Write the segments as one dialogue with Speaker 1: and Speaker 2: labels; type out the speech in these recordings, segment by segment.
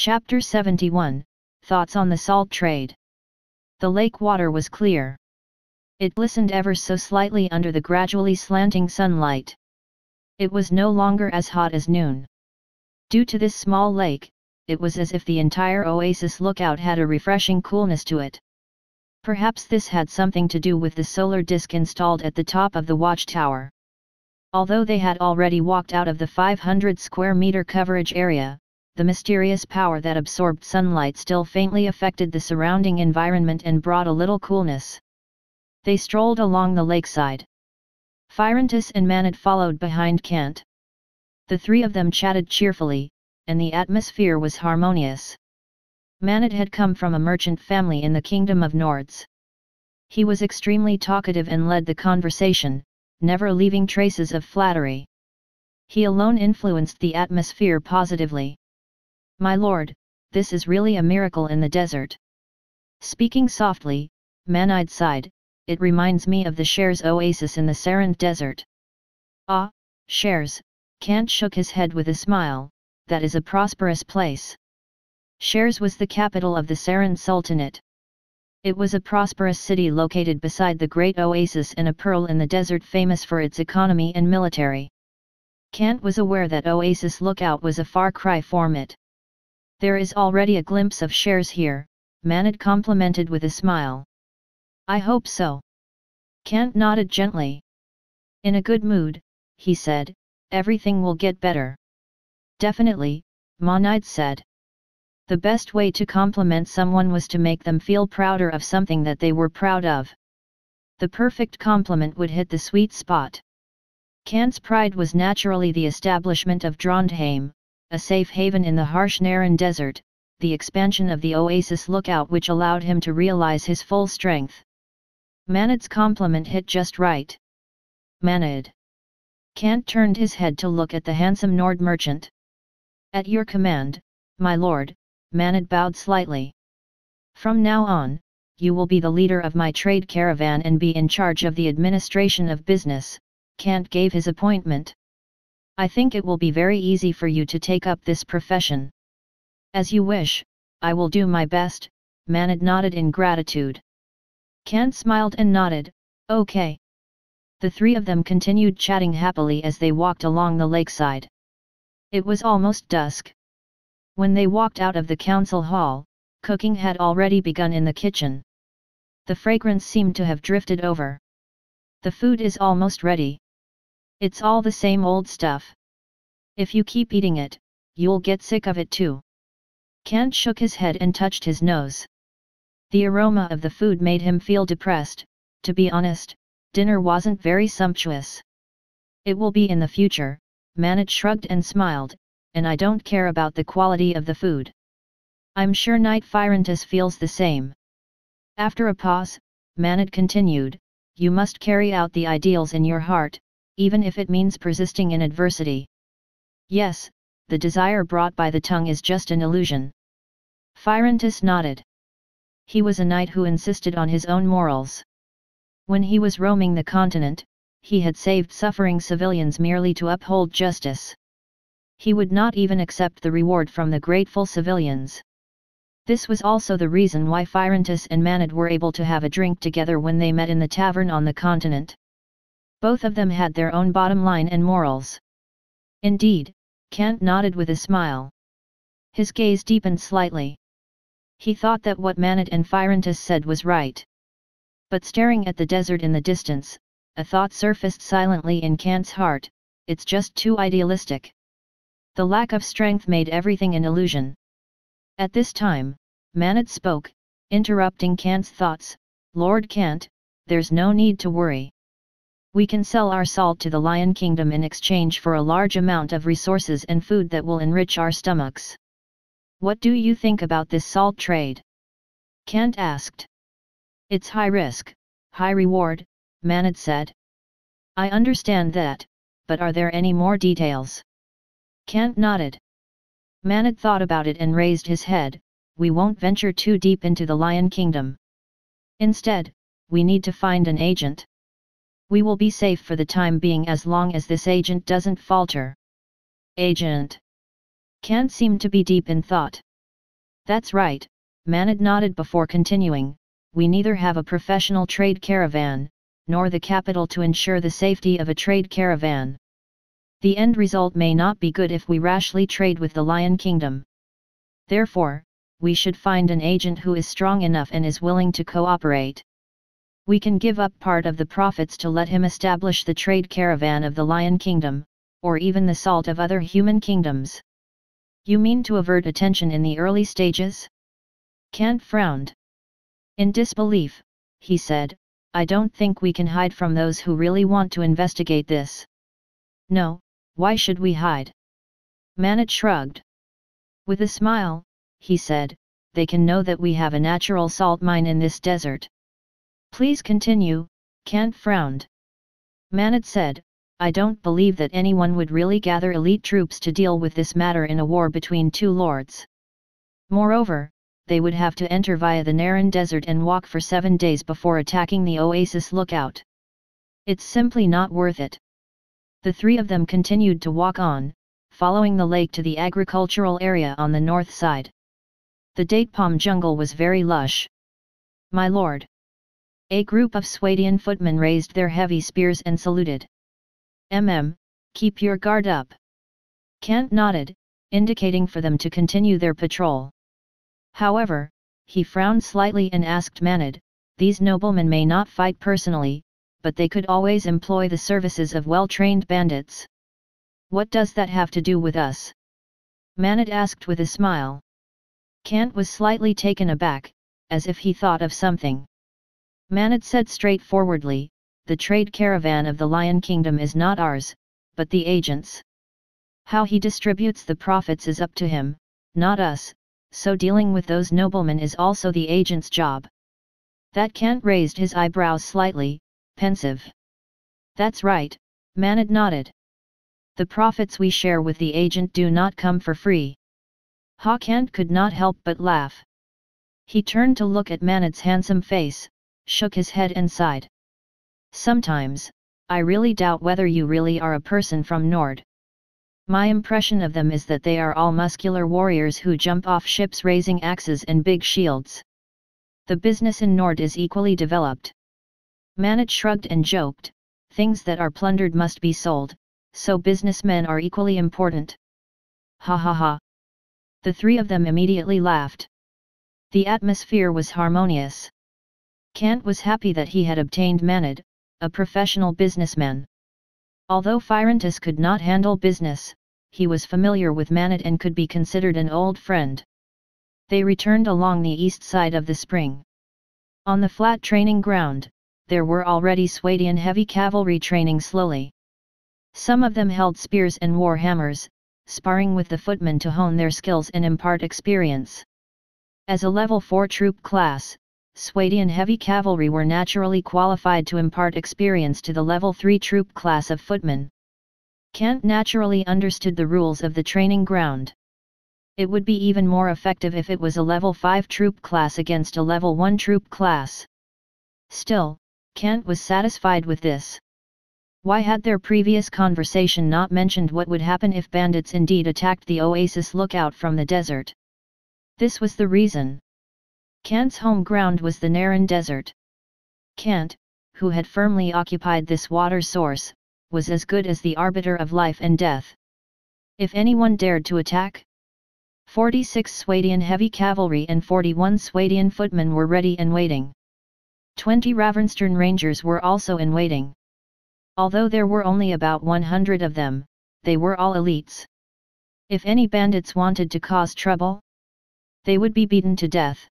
Speaker 1: Chapter 71, Thoughts on the Salt Trade. The lake water was clear. It glistened ever so slightly under the gradually slanting sunlight. It was no longer as hot as noon. Due to this small lake, it was as if the entire Oasis lookout had a refreshing coolness to it. Perhaps this had something to do with the solar disk installed at the top of the watchtower. Although they had already walked out of the 500 square meter coverage area, the mysterious power that absorbed sunlight still faintly affected the surrounding environment and brought a little coolness. They strolled along the lakeside. Firentus and Manad followed behind Kant. The three of them chatted cheerfully, and the atmosphere was harmonious. Manad had come from a merchant family in the Kingdom of Nords. He was extremely talkative and led the conversation, never leaving traces of flattery. He alone influenced the atmosphere positively. "My lord, this is really a miracle in the desert." Speaking softly, Manad sighed, "It reminds me of the Shares Oasis in the Sarand Desert." "Ah, Shares," Kant shook his head with a smile, "that is a prosperous place." Shares was the capital of the Sarand Sultanate. It was a prosperous city located beside the Great Oasis and a pearl in the desert famous for its economy and military. Kant was aware that Oasis Lookout was a far cry from it. "There is already a glimpse of Shares here," Manad complimented with a smile. "I hope so." Kant nodded gently. "In a good mood," he said, "everything will get better." "Definitely," Manad said. The best way to compliment someone was to make them feel prouder of something that they were proud of. The perfect compliment would hit the sweet spot. Kant's pride was naturally the establishment of Trondheim, a safe haven in the harsh Naran Desert, the expansion of the Oasis Lookout which allowed him to realize his full strength. Manad's compliment hit just right. "Manad." Kant turned his head to look at the handsome Nord merchant. "At your command, my lord," Manad bowed slightly. "From now on, you will be the leader of my trade caravan and be in charge of the administration of business." Kant gave his appointment. "I think it will be very easy for you to take up this profession." "As you wish, I will do my best," Manad nodded in gratitude. Kant smiled and nodded, "Okay." The three of them continued chatting happily as they walked along the lakeside. It was almost dusk. When they walked out of the council hall, cooking had already begun in the kitchen. The fragrance seemed to have drifted over. "The food is almost ready. It's all the same old stuff. If you keep eating it, you'll get sick of it too." Kant shook his head and touched his nose. The aroma of the food made him feel depressed. To be honest, dinner wasn't very sumptuous. "It will be in the future," Manad shrugged and smiled, "and I don't care about the quality of the food. I'm sure Knight Firentus feels the same." After a pause, Manad continued, "You must carry out the ideals in your heart, even if it means persisting in adversity. Yes, the desire brought by the tongue is just an illusion." Firentus nodded. He was a knight who insisted on his own morals. When he was roaming the continent, he had saved suffering civilians merely to uphold justice. He would not even accept the reward from the grateful civilians. This was also the reason why Firentus and Manad were able to have a drink together when they met in the tavern on the continent. Both of them had their own bottom line and morals. "Indeed," Kant nodded with a smile. His gaze deepened slightly. He thought that what Manad and Firentus said was right. But staring at the desert in the distance, a thought surfaced silently in Kant's heart: it's just too idealistic. The lack of strength made everything an illusion. At this time, Manad spoke, interrupting Kant's thoughts. "Lord Kant, there's no need to worry. We can sell our salt to the Lion Kingdom in exchange for a large amount of resources and food that will enrich our stomachs. What do you think about this salt trade?" Kant asked. "It's high risk, high reward," Manad said. "I understand that, but are there any more details?" Kant nodded. Manad thought about it and raised his head. "We won't venture too deep into the Lion Kingdom. Instead, we need to find an agent. We will be safe for the time being as long as this agent doesn't falter." "Agent?" Kant seemed to be deep in thought. That's right, Manad nodded before continuing, we neither have a professional trade caravan, nor the capital to ensure the safety of a trade caravan. The end result may not be good if we rashly trade with the Lion Kingdom. Therefore, we should find an agent who is strong enough and is willing to cooperate. We can give up part of the profits to let him establish the trade caravan of the Lion Kingdom, or even the salt of other human kingdoms. You mean to avert attention in the early stages? Kant frowned. In disbelief, he said, I don't think we can hide from those who really want to investigate this. No, why should we hide? Manad shrugged. With a smile, he said, they can know that we have a natural salt mine in this desert. Please continue, Kant frowned. Manad said, I don't believe that anyone would really gather elite troops to deal with this matter in a war between two lords. Moreover, they would have to enter via the Naran Desert and walk for 7 days before attacking the Oasis lookout. It's simply not worth it. The three of them continued to walk on, following the lake to the agricultural area on the north side. The date palm jungle was very lush. My lord. A group of Swadian footmen raised their heavy spears and saluted. Keep your guard up. Kant nodded, indicating for them to continue their patrol. However, he frowned slightly and asked Manad, these noblemen may not fight personally, but they could always employ the services of well-trained bandits. What does that have to do with us? Manad asked with a smile. Kant was slightly taken aback, as if he thought of something. Manad said straightforwardly, the trade caravan of the Lion Kingdom is not ours, but the agent's. How he distributes the profits is up to him, not us, so dealing with those noblemen is also the agent's job. That Kant raised his eyebrows slightly, pensive. That's right, Manad nodded. The profits we share with the agent do not come for free. Kant could not help but laugh. He turned to look at Manad's handsome face, shook his head and sighed. Sometimes, I really doubt whether you really are a person from Nord. My impression of them is that they are all muscular warriors who jump off ships raising axes and big shields. The business in Nord is equally developed. Manad shrugged and joked, things that are plundered must be sold, so businessmen are equally important. Ha ha ha. The three of them immediately laughed. The atmosphere was harmonious. Kant was happy that he had obtained Manad, a professional businessman. Although Phyrantus could not handle business, he was familiar with Manad and could be considered an old friend. They returned along the east side of the spring. On the flat training ground, there were already Swadian heavy cavalry training slowly. Some of them held spears and war hammers, sparring with the footmen to hone their skills and impart experience. As a level 4 troop class, Swadian heavy cavalry were naturally qualified to impart experience to the level 3 troop class of footmen. Kant naturally understood the rules of the training ground. It would be even more effective if it was a level 5 troop class against a level 1 troop class. Still, Kant was satisfied with this. Why had their previous conversation not mentioned what would happen if bandits indeed attacked the Oasis lookout from the desert? This was the reason. Kant's home ground was the Naran Desert. Kant, who had firmly occupied this water source, was as good as the arbiter of life and death. If anyone dared to attack, 46 Swadian heavy cavalry and 41 Swadian footmen were ready and waiting. 20 Ravensturn Rangers were also in waiting. Although there were only about 100 of them, they were all elites. If any bandits wanted to cause trouble, they would be beaten to death.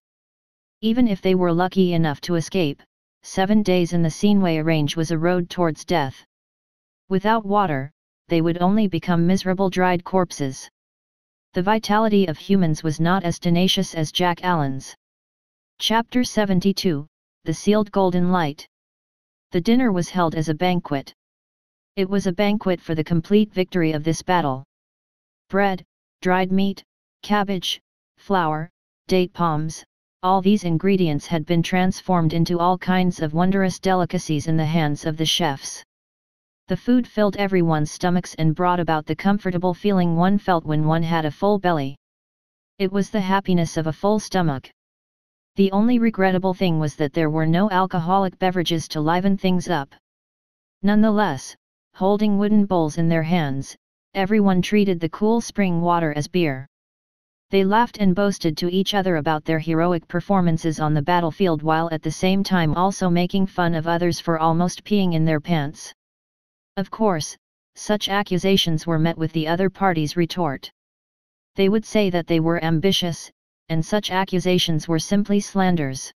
Speaker 1: Even if they were lucky enough to escape, 7 days in the Sinway range was a road towards death. Without water, they would only become miserable dried corpses. The vitality of humans was not as tenacious as Jack Allen's. Chapter 72, The Sealed Golden Light. The dinner was held as a banquet. It was a banquet for the complete victory of this battle. Bread, dried meat, cabbage, flour, date palms, all these ingredients had been transformed into all kinds of wondrous delicacies in the hands of the chefs. The food filled everyone's stomachs and brought about the comfortable feeling one felt when one had a full belly. It was the happiness of a full stomach. The only regrettable thing was that there were no alcoholic beverages to liven things up. Nonetheless, holding wooden bowls in their hands, everyone treated the cool spring water as beer. They laughed and boasted to each other about their heroic performances on the battlefield while at the same time also making fun of others for almost peeing in their pants. Of course, such accusations were met with the other party's retort. They would say that they were ambitious, and such accusations were simply slanders.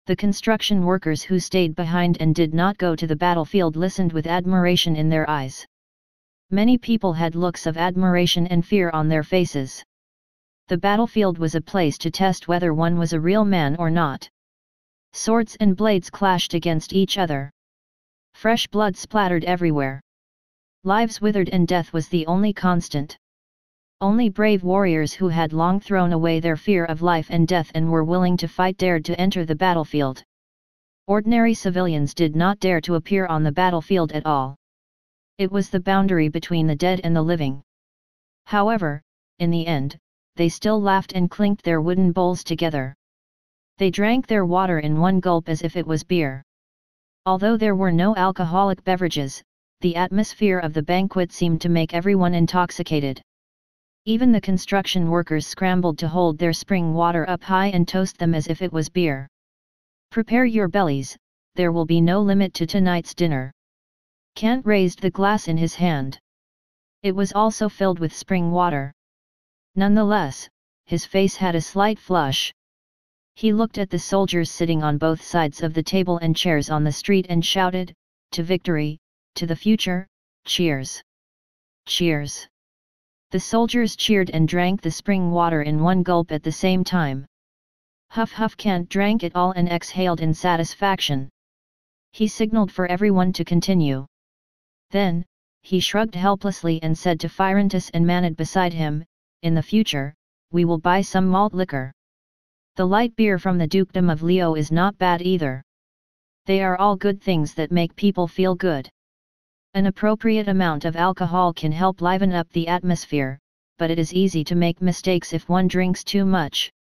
Speaker 1: The construction workers who stayed behind and did not go to the battlefield listened with admiration in their eyes. Many people had looks of admiration and fear on their faces. The battlefield was a place to test whether one was a real man or not. Swords and blades clashed against each other. Fresh blood splattered everywhere. Lives withered and death was the only constant. Only brave warriors who had long thrown away their fear of life and death and were willing to fight dared to enter the battlefield. Ordinary civilians did not dare to appear on the battlefield at all. It was the boundary between the dead and the living. However, in the end, they still laughed and clinked their wooden bowls together. They drank their water in one gulp as if it was beer. Although there were no alcoholic beverages, the atmosphere of the banquet seemed to make everyone intoxicated. Even the construction workers scrambled to hold their spring water up high and toast them as if it was beer. "Prepare your bellies, there will be no limit to tonight's dinner." Kant raised the glass in his hand. It was also filled with spring water. Nonetheless, his face had a slight flush. He looked at the soldiers sitting on both sides of the table and chairs on the street and shouted, "To victory, to the future, cheers! Cheers!" The soldiers cheered and drank the spring water in one gulp at the same time. Huff Huff Kant drank it all and exhaled in satisfaction. He signaled for everyone to continue. Then, he shrugged helplessly and said to Phyrantus and Manad beside him, "In the future, we will buy some malt liquor. The light beer from the dukedom of Leo is not bad either. They are all good things that make people feel good. An appropriate amount of alcohol can help liven up the atmosphere, but it is easy to make mistakes if one drinks too much."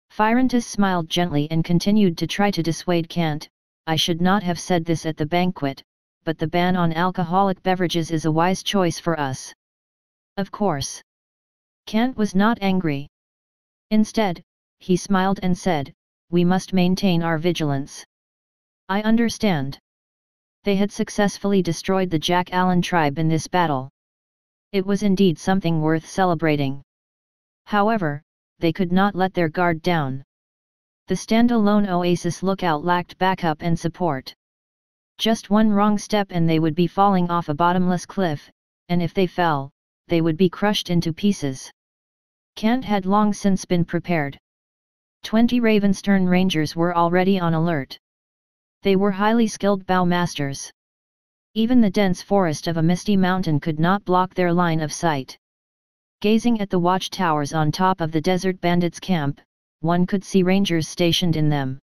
Speaker 1: Phyrantus smiled gently and continued to try to dissuade Kant, "I should not have said this at the banquet, but the ban on alcoholic beverages is a wise choice for us." Of course. Kant was not angry. Instead, he smiled and said, "We must maintain our vigilance." "I understand." They had successfully destroyed the Jack Allen tribe in this battle. It was indeed something worth celebrating. However, they could not let their guard down. The standalone Oasis lookout lacked backup and support. Just one wrong step and they would be falling off a bottomless cliff, and if they fell, they would be crushed into pieces. Kant had long since been prepared. 20 Ravenstern Rangers were already on alert. They were highly skilled bowmasters. Even the dense forest of a misty mountain could not block their line of sight. Gazing at the watchtowers on top of the desert bandits' camp, one could see rangers stationed in them.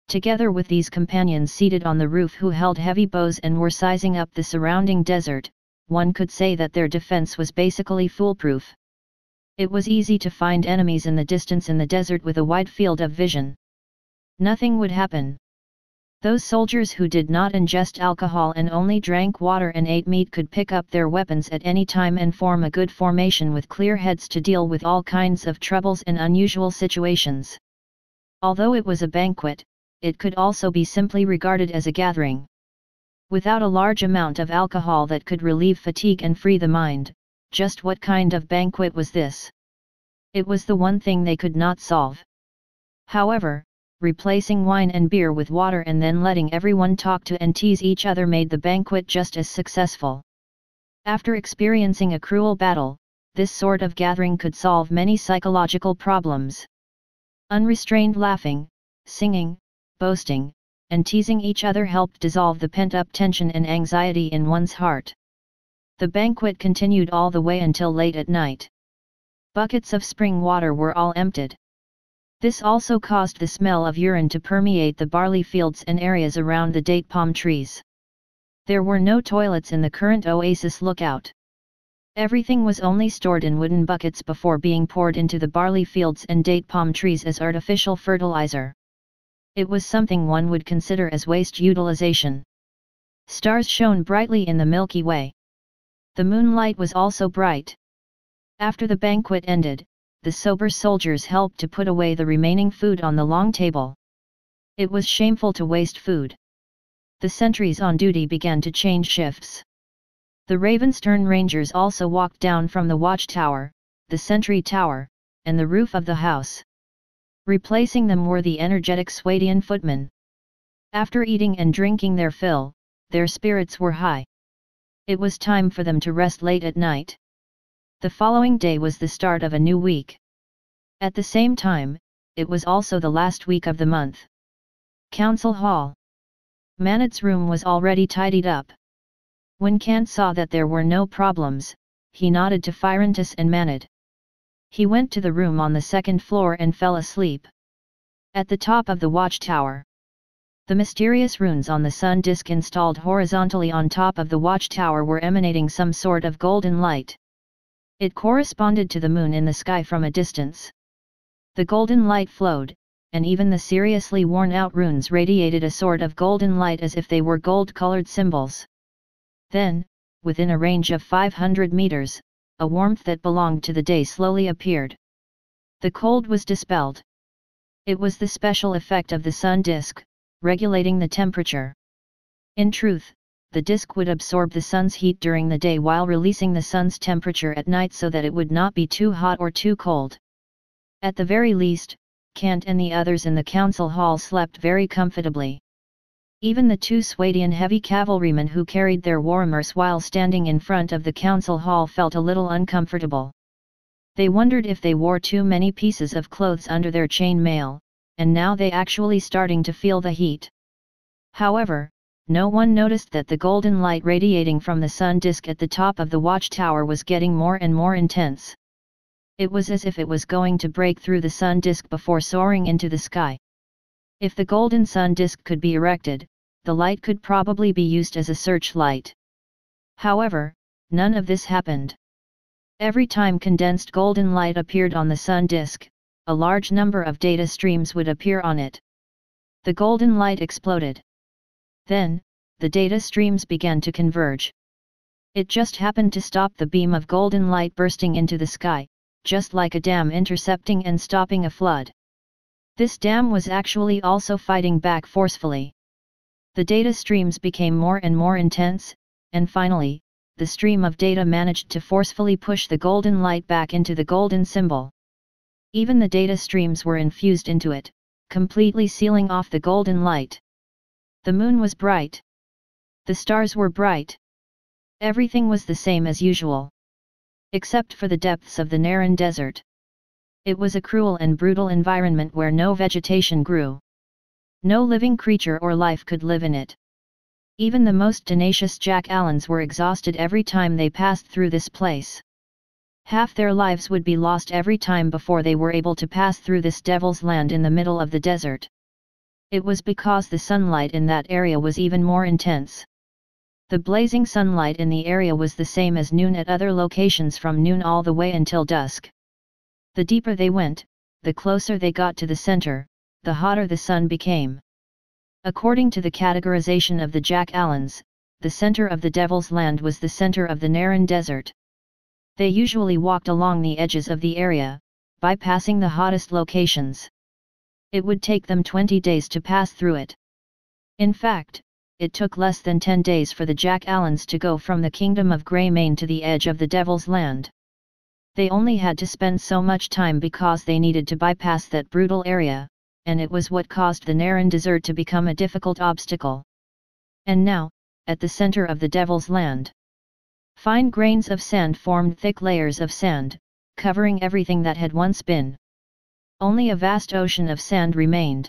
Speaker 1: Together with these companions seated on the roof who held heavy bows and were sizing up the surrounding desert, one could say that their defense was basically foolproof. It was easy to find enemies in the distance in the desert with a wide field of vision. Nothing would happen. Those soldiers who did not ingest alcohol and only drank water and ate meat could pick up their weapons at any time and form a good formation with clear heads to deal with all kinds of troubles and unusual situations. Although it was a banquet, it could also be simply regarded as a gathering. Without a large amount of alcohol that could relieve fatigue and free the mind, just what kind of banquet was this? It was the one thing they could not solve. However, replacing wine and beer with water and then letting everyone talk to and tease each other made the banquet just as successful. After experiencing a cruel battle, this sort of gathering could solve many psychological problems. Unrestrained laughing, singing, boasting, and teasing each other helped dissolve the pent-up tension and anxiety in one's heart. The banquet continued all the way until late at night. Buckets of spring water were all emptied. This also caused the smell of urine to permeate the barley fields and areas around the date palm trees. There were no toilets in the current Oasis lookout. Everything was only stored in wooden buckets before being poured into the barley fields and date palm trees as artificial fertilizer. It was something one would consider as waste utilization. Stars shone brightly in the Milky Way. The moonlight was also bright. After the banquet ended, the sober soldiers helped to put away the remaining food on the long table. It was shameful to waste food. The sentries on duty began to change shifts. The Ravenstern Rangers also walked down from the watchtower, the sentry tower, and the roof of the house. Replacing them were the energetic Swadian footmen. After eating and drinking their fill, their spirits were high. It was time for them to rest late at night. The following day was the start of a new week. At the same time, it was also the last week of the month. Council Hall. Manet's room was already tidied up. When Kant saw that there were no problems, he nodded to Phirontis and Manet. He went to the room on the second floor and fell asleep. At the top of the watchtower. The mysterious runes on the sun disk installed horizontally on top of the watchtower were emanating some sort of golden light. It corresponded to the moon in the sky from a distance. The golden light flowed, and even the seriously worn-out runes radiated a sort of golden light as if they were gold-colored symbols. Then, within a range of 500 meters, a warmth that belonged to the day slowly appeared. The cold was dispelled. It was the special effect of the sun disk, regulating the temperature. In truth, the disk would absorb the sun's heat during the day while releasing the sun's temperature at night so that it would not be too hot or too cold. At the very least, Kant and the others in the council hall slept very comfortably. Even the two Swadian heavy cavalrymen who carried their warmers while standing in front of the council hall felt a little uncomfortable. They wondered if they wore too many pieces of clothes under their chain mail, and now they actually starting to feel the heat. However, no one noticed that the golden light radiating from the sun disk at the top of the watchtower was getting more and more intense. It was as if it was going to break through the sun disk before soaring into the sky. If the golden sun disk could be erected, the light could probably be used as a searchlight. However, none of this happened. Every time condensed golden light appeared on the sun disk, a large number of data streams would appear on it. The golden light exploded. Then, the data streams began to converge. It just happened to stop the beam of golden light bursting into the sky, just like a dam intercepting and stopping a flood. This dam was actually also fighting back forcefully. The data streams became more and more intense, and finally, the stream of data managed to forcefully push the golden light back into the golden symbol. Even the data streams were infused into it, completely sealing off the golden light. The moon was bright. The stars were bright. Everything was the same as usual. Except for the depths of the Naran desert. It was a cruel and brutal environment where no vegetation grew. No living creature or life could live in it. Even the most tenacious jackallans were exhausted every time they passed through this place. Half their lives would be lost every time before they were able to pass through this devil's land in the middle of the desert. It was because the sunlight in that area was even more intense. The blazing sunlight in the area was the same as noon at other locations from noon all the way until dusk. The deeper they went, the closer they got to the center, the hotter the sun became. According to the categorization of the jackallans, the center of the Devil's Land was the center of the Naran Desert. They usually walked along the edges of the area, bypassing the hottest locations. It would take them 20 days to pass through it. In fact, it took less than 10 days for the jackallans to go from the kingdom of Greymane to the edge of the Devil's Land. They only had to spend so much time because they needed to bypass that brutal area, and it was what caused the Naran Desert to become a difficult obstacle. And now, at the center of the Devil's Land, fine grains of sand formed thick layers of sand, covering everything that had once been. Only a vast ocean of sand remained.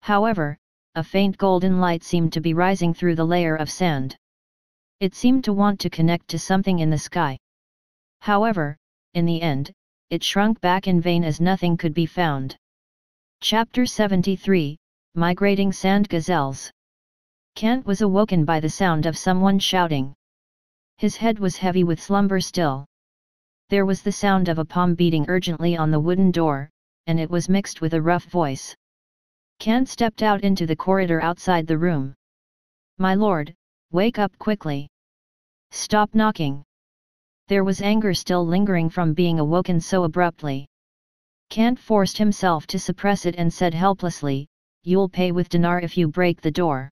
Speaker 1: However, a faint golden light seemed to be rising through the layer of sand. It seemed to want to connect to something in the sky. However, in the end, it shrunk back in vain as nothing could be found. Chapter 73, Migrating Sand Gazelles. Kant was awoken by the sound of someone shouting. His head was heavy with slumber still. There was the sound of a palm beating urgently on the wooden door, and it was mixed with a rough voice. Kant stepped out into the corridor outside the room. "My lord, wake up quickly. Stop knocking." There was anger still lingering from being awoken so abruptly. Kant forced himself to suppress it and said helplessly, "You'll pay with dinar if you break the door."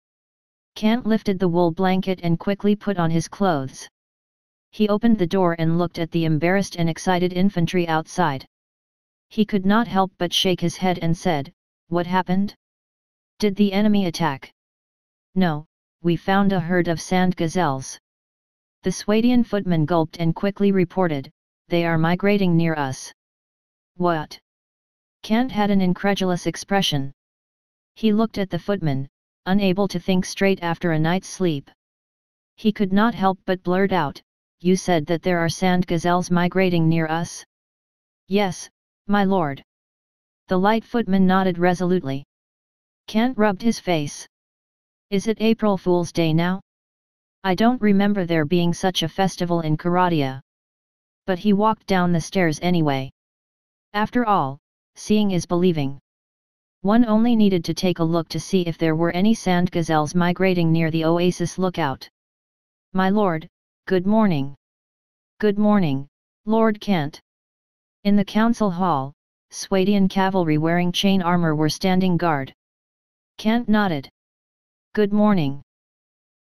Speaker 1: Kant lifted the wool blanket and quickly put on his clothes. He opened the door and looked at the embarrassed and excited infantry outside. He could not help but shake his head and said, "What happened? Did the enemy attack?" "No, we found a herd of sand gazelles." The Swadian footman gulped and quickly reported, "They are migrating near us." "What?" Kant had an incredulous expression. He looked at the footman, unable to think straight after a night's sleep. He could not help but blurt out, "You said that there are sand gazelles migrating near us?" "Yes, my lord." The light footman nodded resolutely. Kant rubbed his face. "Is it April Fool's Day now? I don't remember there being such a festival in Karadia." But he walked down the stairs anyway. After all, seeing is believing. One only needed to take a look to see if there were any sand gazelles migrating near the Oasis lookout. "My lord, good morning." "Good morning, Lord Kent." In the council hall, Swadian cavalry wearing chain armor were standing guard. Kent nodded. "Good morning."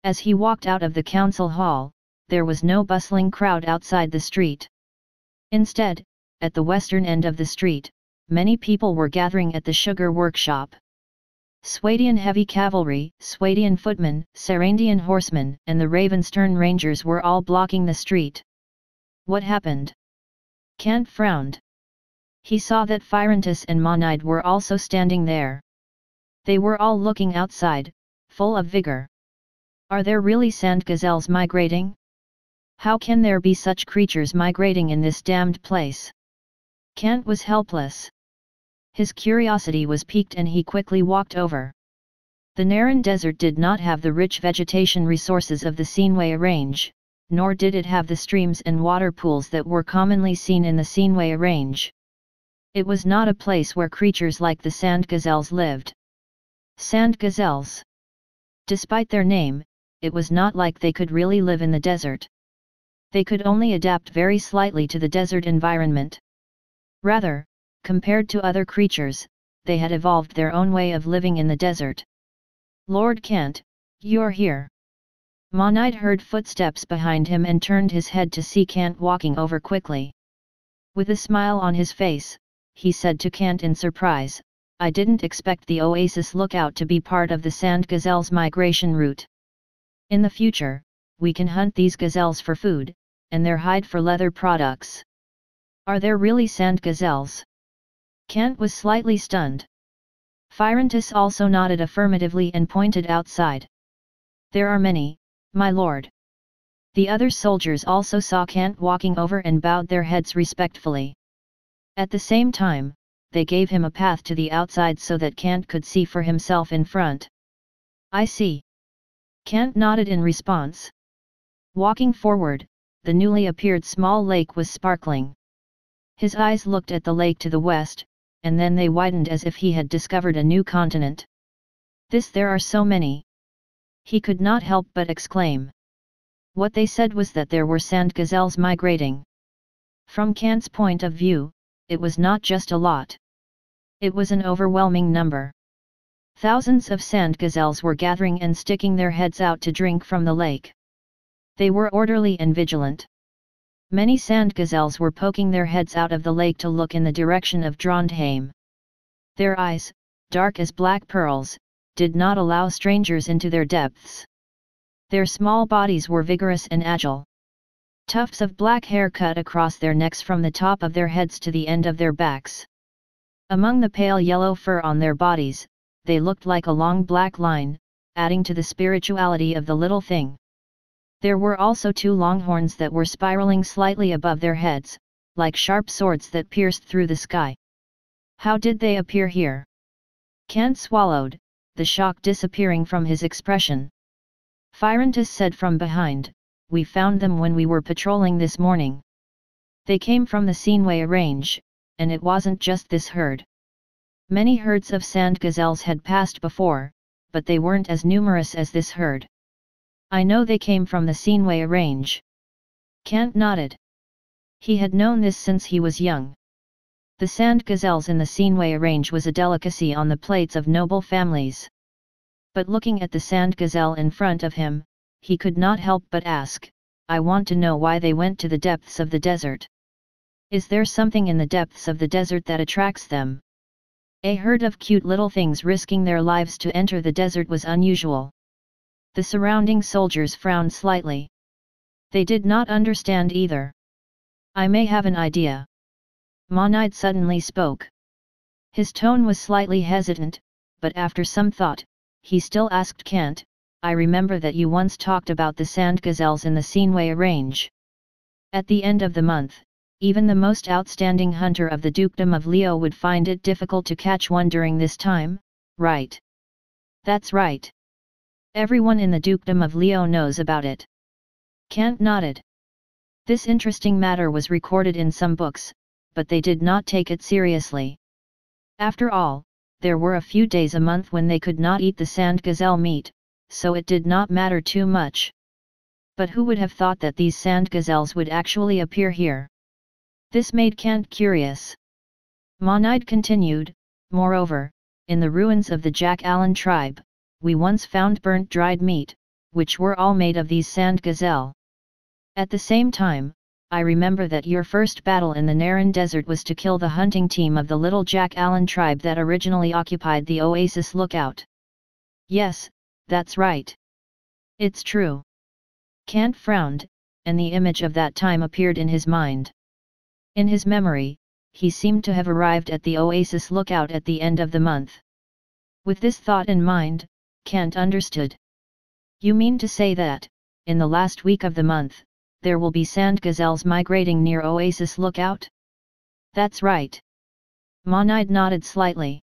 Speaker 1: As he walked out of the council hall, there was no bustling crowd outside the street. Instead, at the western end of the street, many people were gathering at the sugar workshop. Swadian heavy cavalry, Swadian footmen, Sarandian horsemen, and the Ravenstern Rangers were all blocking the street. What happened? Kant frowned. He saw that Phyrantus and Monide were also standing there. They were all looking outside, full of vigor. Are there really sand gazelles migrating? How can there be such creatures migrating in this damned place? Kant was helpless. His curiosity was piqued and he quickly walked over. The Naran Desert did not have the rich vegetation resources of the Sinwaya Range, nor did it have the streams and water pools that were commonly seen in the Sinwaya Range. It was not a place where creatures like the sand gazelles lived. Sand gazelles. Despite their name, it was not like they could really live in the desert. They could only adapt very slightly to the desert environment. Rather, compared to other creatures, they had evolved their own way of living in the desert. "Lord Kent, you're here." Monide heard footsteps behind him and turned his head to see Kant walking over quickly. With a smile on his face, he said to Kant in surprise, "I didn't expect the Oasis lookout to be part of the sand gazelles migration route. In the future, we can hunt these gazelles for food, and their hide for leather products." "Are there really sand gazelles?" Kant was slightly stunned. Phyrantus also nodded affirmatively and pointed outside. "There are many, my lord." The other soldiers also saw Kant walking over and bowed their heads respectfully. At the same time, they gave him a path to the outside so that Kant could see for himself in front. "I see." Kant nodded in response. Walking forward, the newly appeared small lake was sparkling. His eyes looked at the lake to the west, and then they widened as if he had discovered a new continent. There are so many." He could not help but exclaim. What they said was that there were sand gazelles migrating. From Kant's point of view, it was not just a lot. It was an overwhelming number. Thousands of sand gazelles were gathering and sticking their heads out to drink from the lake. They were orderly and vigilant. Many sand gazelles were poking their heads out of the lake to look in the direction of Trondheim. Their eyes, dark as black pearls, did not allow strangers into their depths. Their small bodies were vigorous and agile. Tufts of black hair cut across their necks from the top of their heads to the end of their backs. Among the pale yellow fur on their bodies, they looked like a long black line, adding to the spirituality of the little thing. There were also two long horns that were spiraling slightly above their heads, like sharp swords that pierced through the sky. How did they appear here? Kant swallowed, the shock disappearing from his expression. Phyrantus said from behind, we found them when we were patrolling this morning. They came from the Sinway range, and it wasn't just this herd. Many herds of sand gazelles had passed before, but they weren't as numerous as this herd. I know they came from the Sinway range. Kant nodded. He had known this since he was young. The sand gazelles in the Sinway range was a delicacy on the plates of noble families. But looking at the sand gazelle in front of him, he could not help but ask, I want to know why they went to the depths of the desert. Is there something in the depths of the desert that attracts them? A herd of cute little things risking their lives to enter the desert was unusual. The surrounding soldiers frowned slightly. They did not understand either. I may have an idea. Monide suddenly spoke. His tone was slightly hesitant, but after some thought, he still asked Kant, I remember that you once talked about the sand gazelles in the Sinway range. At the end of the month, even the most outstanding hunter of the dukedom of Leo would find it difficult to catch one during this time, right? That's right. Everyone in the dukedom of Leo knows about it. Kant nodded. This interesting matter was recorded in some books, but they did not take it seriously. After all, there were a few days a month when they could not eat the sand gazelle meat, so it did not matter too much. But who would have thought that these sand gazelles would actually appear here? This made Kant curious. Monide continued, moreover, in the ruins of the Jack Allen tribe, we once found burnt dried meat, which were all made of these sand gazelle. At the same time, I remember that your first battle in the Naran Desert was to kill the hunting team of the little Jack Allen tribe that originally occupied the Oasis lookout. Yes, that's right. It's true. Kant frowned, and the image of that time appeared in his mind. In his memory, he seemed to have arrived at the Oasis lookout at the end of the month. With this thought in mind, Kant understood. You mean to say that, in the last week of the month, there will be sand gazelles migrating near Oasis lookout? That's right. Monide nodded slightly.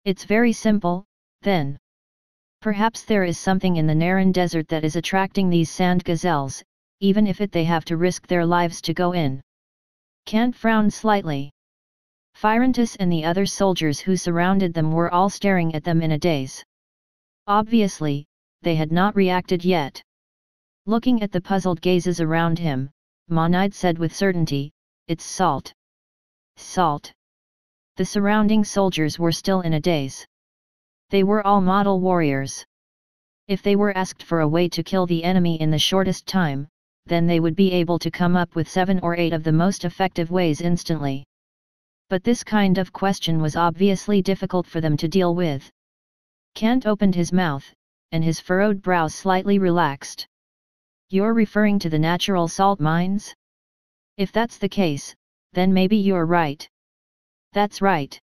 Speaker 1: It's very simple, then. Perhaps there is something in the Naran Desert that is attracting these sand gazelles, even if they have to risk their lives to go in. Kant frowned slightly. Phyrontis and the other soldiers who surrounded them were all staring at them in a daze. Obviously, they had not reacted yet. Looking at the puzzled gazes around him, Monide said with certainty, it's salt. Salt. The surrounding soldiers were still in a daze. They were all model warriors. If they were asked for a way to kill the enemy in the shortest time, then they would be able to come up with 7 or 8 of the most effective ways instantly. But this kind of question was obviously difficult for them to deal with. Kant opened his mouth, and his furrowed brows slightly relaxed. You're referring to the natural salt mines? If that's the case, then maybe you're right. That's right.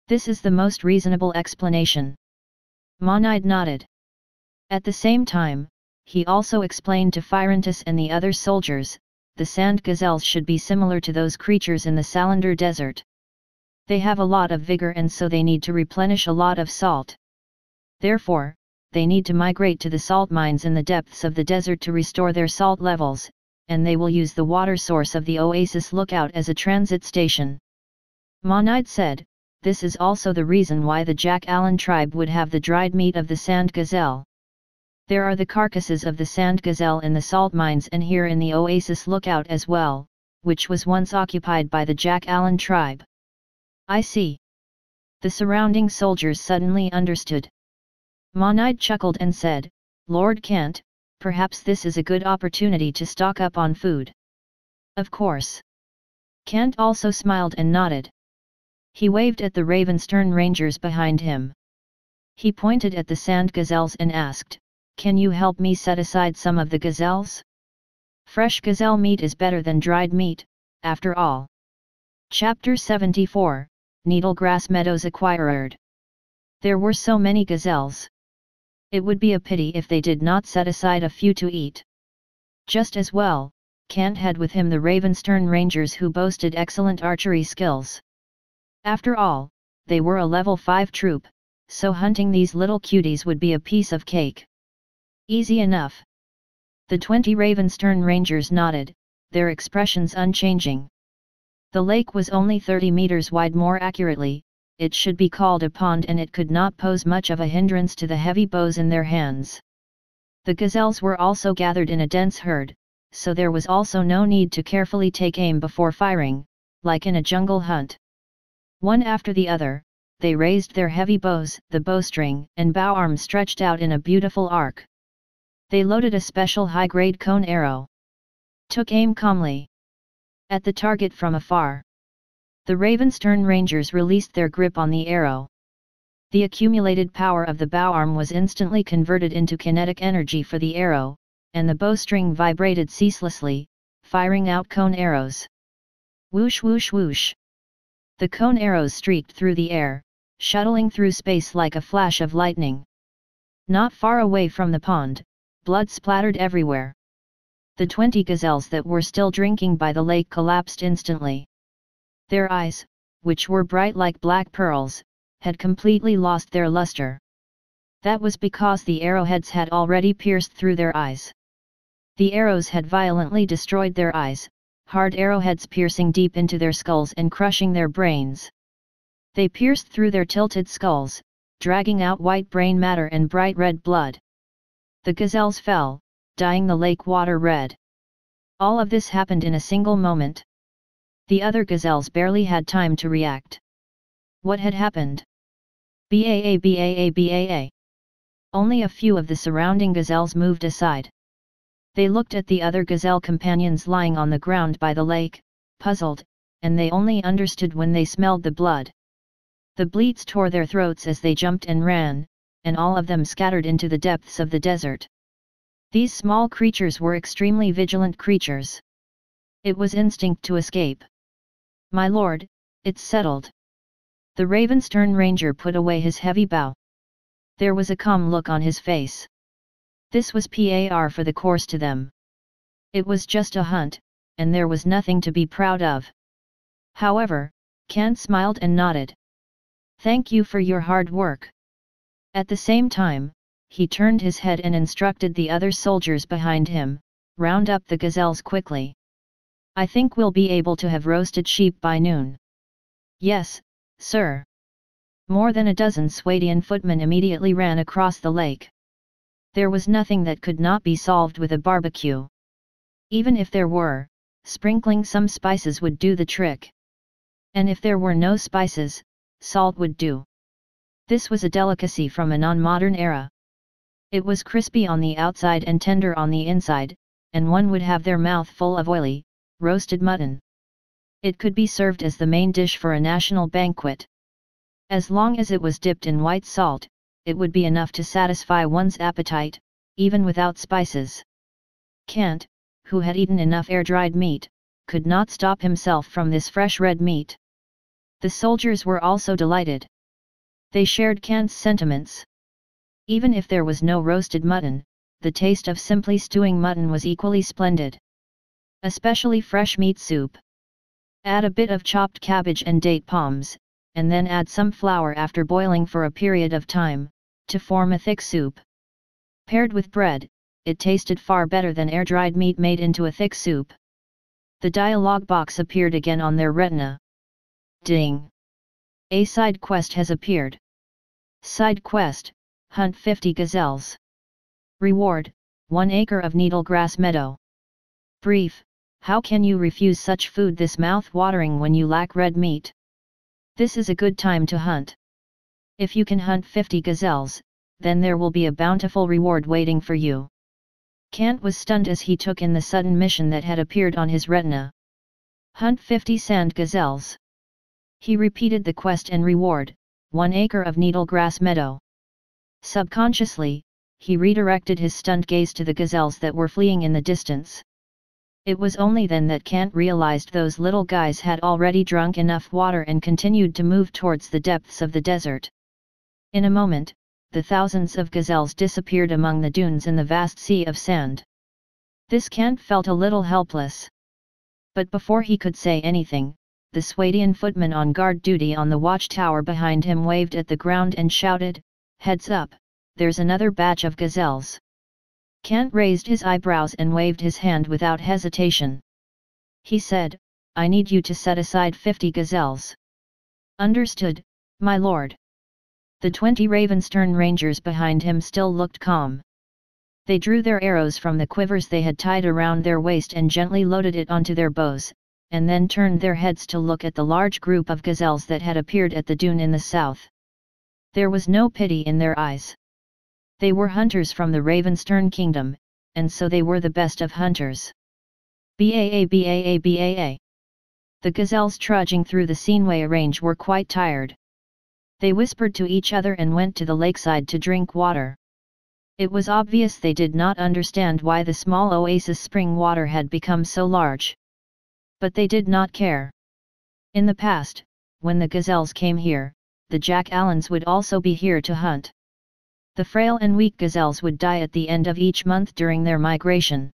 Speaker 1: This is the most reasonable explanation. Monide nodded. At the same time, he also explained to Phyrontis and the other soldiers, the sand gazelles should be similar to those creatures in the Salander Desert. They have a lot of vigor and so they need to replenish a lot of salt. Therefore, they need to migrate to the salt mines in the depths of the desert to restore their salt levels, and they will use the water source of the Oasis lookout as a transit station. Monide said, this is also the reason why the Jack Allen tribe would have the dried meat of the sand gazelle. There are the carcasses of the sand gazelle in the salt mines and here in the Oasis lookout as well, which was once occupied by the Jack Allen tribe. I see. The surrounding soldiers suddenly understood. Monide chuckled and said, Lord Kant, perhaps this is a good opportunity to stock up on food. Of course. Kant also smiled and nodded. He waved at the Ravenstern Rangers behind him. He pointed at the sand gazelles and asked, can you help me set aside some of the gazelles? Fresh gazelle meat is better than dried meat, after all. Chapter 74, Needlegrass Meadows acquired. There were so many gazelles. It would be a pity if they did not set aside a few to eat. Just as well, Kant had with him the Ravenstern Rangers who boasted excellent archery skills. After all, they were a level 5 troop, so hunting these little cuties would be a piece of cake. Easy enough. The 20 Ravenstern Rangers nodded, their expressions unchanging. The lake was only 30 meters wide. More accurately, it should be called a pond, and it could not pose much of a hindrance to the heavy bows in their hands. The gazelles were also gathered in a dense herd, so there was also no need to carefully take aim before firing, like in a jungle hunt. One after the other, they raised their heavy bows, the bowstring and bow arm stretched out in a beautiful arc. They loaded a special high-grade cone arrow. Took aim calmly at the target from afar. The Ravenstern Rangers released their grip on the arrow. The accumulated power of the bow arm was instantly converted into kinetic energy for the arrow, and the bowstring vibrated ceaselessly, firing out cone arrows. Whoosh whoosh whoosh. The cone arrows streaked through the air, shuttling through space like a flash of lightning. Not far away from the pond, blood splattered everywhere. The 20 gazelles that were still drinking by the lake collapsed instantly. Their eyes, which were bright like black pearls, had completely lost their luster. That was because the arrowheads had already pierced through their eyes. The arrows had violently destroyed their eyes, hard arrowheads piercing deep into their skulls and crushing their brains. They pierced through their tilted skulls, dragging out white brain matter and bright red blood. The gazelles fell, dyeing the lake water red. All of this happened in a single moment. The other gazelles barely had time to react. What had happened? Baa. Only a few of the surrounding gazelles moved aside. They looked at the other gazelle companions lying on the ground by the lake, puzzled, and they only understood when they smelled the blood. The bleats tore their throats as they jumped and ran, and all of them scattered into the depths of the desert. These small creatures were extremely vigilant creatures. It was instinct to escape. "My lord, it's settled." The Ravenstern Ranger put away his heavy bow. There was a calm look on his face. This was par for the course to them. It was just a hunt, and there was nothing to be proud of. However, Kant smiled and nodded. "Thank you for your hard work." At the same time, he turned his head and instructed the other soldiers behind him, "Round up the gazelles quickly. I think we'll be able to have roasted sheep by noon." "Yes, sir." More than a dozen Swadian footmen immediately ran across the lake. There was nothing that could not be solved with a barbecue. Even if there were, sprinkling some spices would do the trick. And if there were no spices, salt would do. This was a delicacy from a non-modern era. It was crispy on the outside and tender on the inside, and one would have their mouth full of oily, roasted mutton. It could be served as the main dish for a national banquet. As long as it was dipped in white salt, it would be enough to satisfy one's appetite, even without spices. Kant, who had eaten enough air-dried meat, could not stop himself from this fresh red meat. The soldiers were also delighted. They shared Kant's sentiments. Even if there was no roasted mutton, the taste of simply stewing mutton was equally splendid. Especially fresh meat soup. Add a bit of chopped cabbage and date palms, and then add some flour after boiling for a period of time, to form a thick soup. Paired with bread, it tasted far better than air-dried meat made into a thick soup. The dialogue box appeared again on their retina. Ding! A side quest has appeared. Side quest, hunt 50 gazelles. Reward, 1 acre of needlegrass meadow. Brief, how can you refuse such food this mouth-watering when you lack red meat? This is a good time to hunt. If you can hunt 50 gazelles, then there will be a bountiful reward waiting for you. Kant was stunned as he took in the sudden mission that had appeared on his retina. Hunt 50 sand gazelles. He repeated the quest and reward, 1 acre of needlegrass meadow. Subconsciously, he redirected his stunned gaze to the gazelles that were fleeing in the distance. It was only then that Kant realized those little guys had already drunk enough water and continued to move towards the depths of the desert. In a moment, the thousands of gazelles disappeared among the dunes in the vast sea of sand. This Kant felt a little helpless. But before he could say anything, the Swadian footman on guard duty on the watchtower behind him waved at the ground and shouted, "Heads up, there's another batch of gazelles." Kant raised his eyebrows and waved his hand without hesitation. He said, "I need you to set aside 50 gazelles." "Understood, my lord." The 20 Ravenstern Rangers behind him still looked calm. They drew their arrows from the quivers they had tied around their waist and gently loaded it onto their bows, and then turned their heads to look at the large group of gazelles that had appeared at the dune in the south. There was no pity in their eyes. They were hunters from the Ravenstern kingdom, and so they were the best of hunters. Baa baa baa. The gazelles trudging through the Seenway range were quite tired. They whispered to each other and went to the lakeside to drink water. It was obvious they did not understand why the small oasis spring water had become so large. But they did not care. In the past, when the gazelles came here, the jackallans would also be here to hunt. The frail and weak gazelles would die at the end of each month during their migration.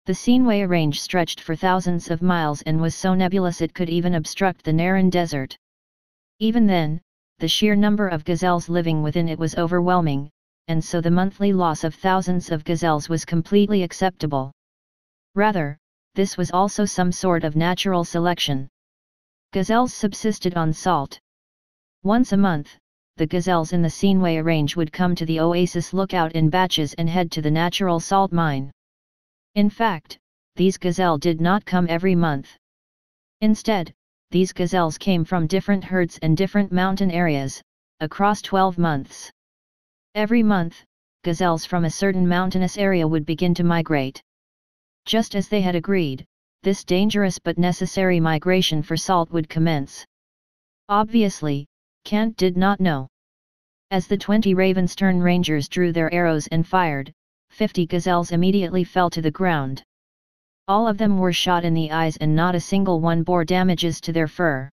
Speaker 1: The Seenway range stretched for thousands of miles and was so nebulous it could even obstruct the Naran desert. Even then, the sheer number of gazelles living within it was overwhelming, and so the monthly loss of thousands of gazelles was completely acceptable. Rather, this was also some sort of natural selection. Gazelles subsisted on salt. Once a month, the gazelles in the Seenway range would come to the oasis lookout in batches and head to the natural salt mine. In fact, these gazelles did not come every month. Instead, these gazelles came from different herds and different mountain areas, across 12 months. Every month, gazelles from a certain mountainous area would begin to migrate. Just as they had agreed, this dangerous but necessary migration for salt would commence. Obviously, Kant did not know. As the 20 Ravenstern Rangers drew their arrows and fired, 50 gazelles immediately fell to the ground. All of them were shot in the eyes and not a single one bore damages to their fur.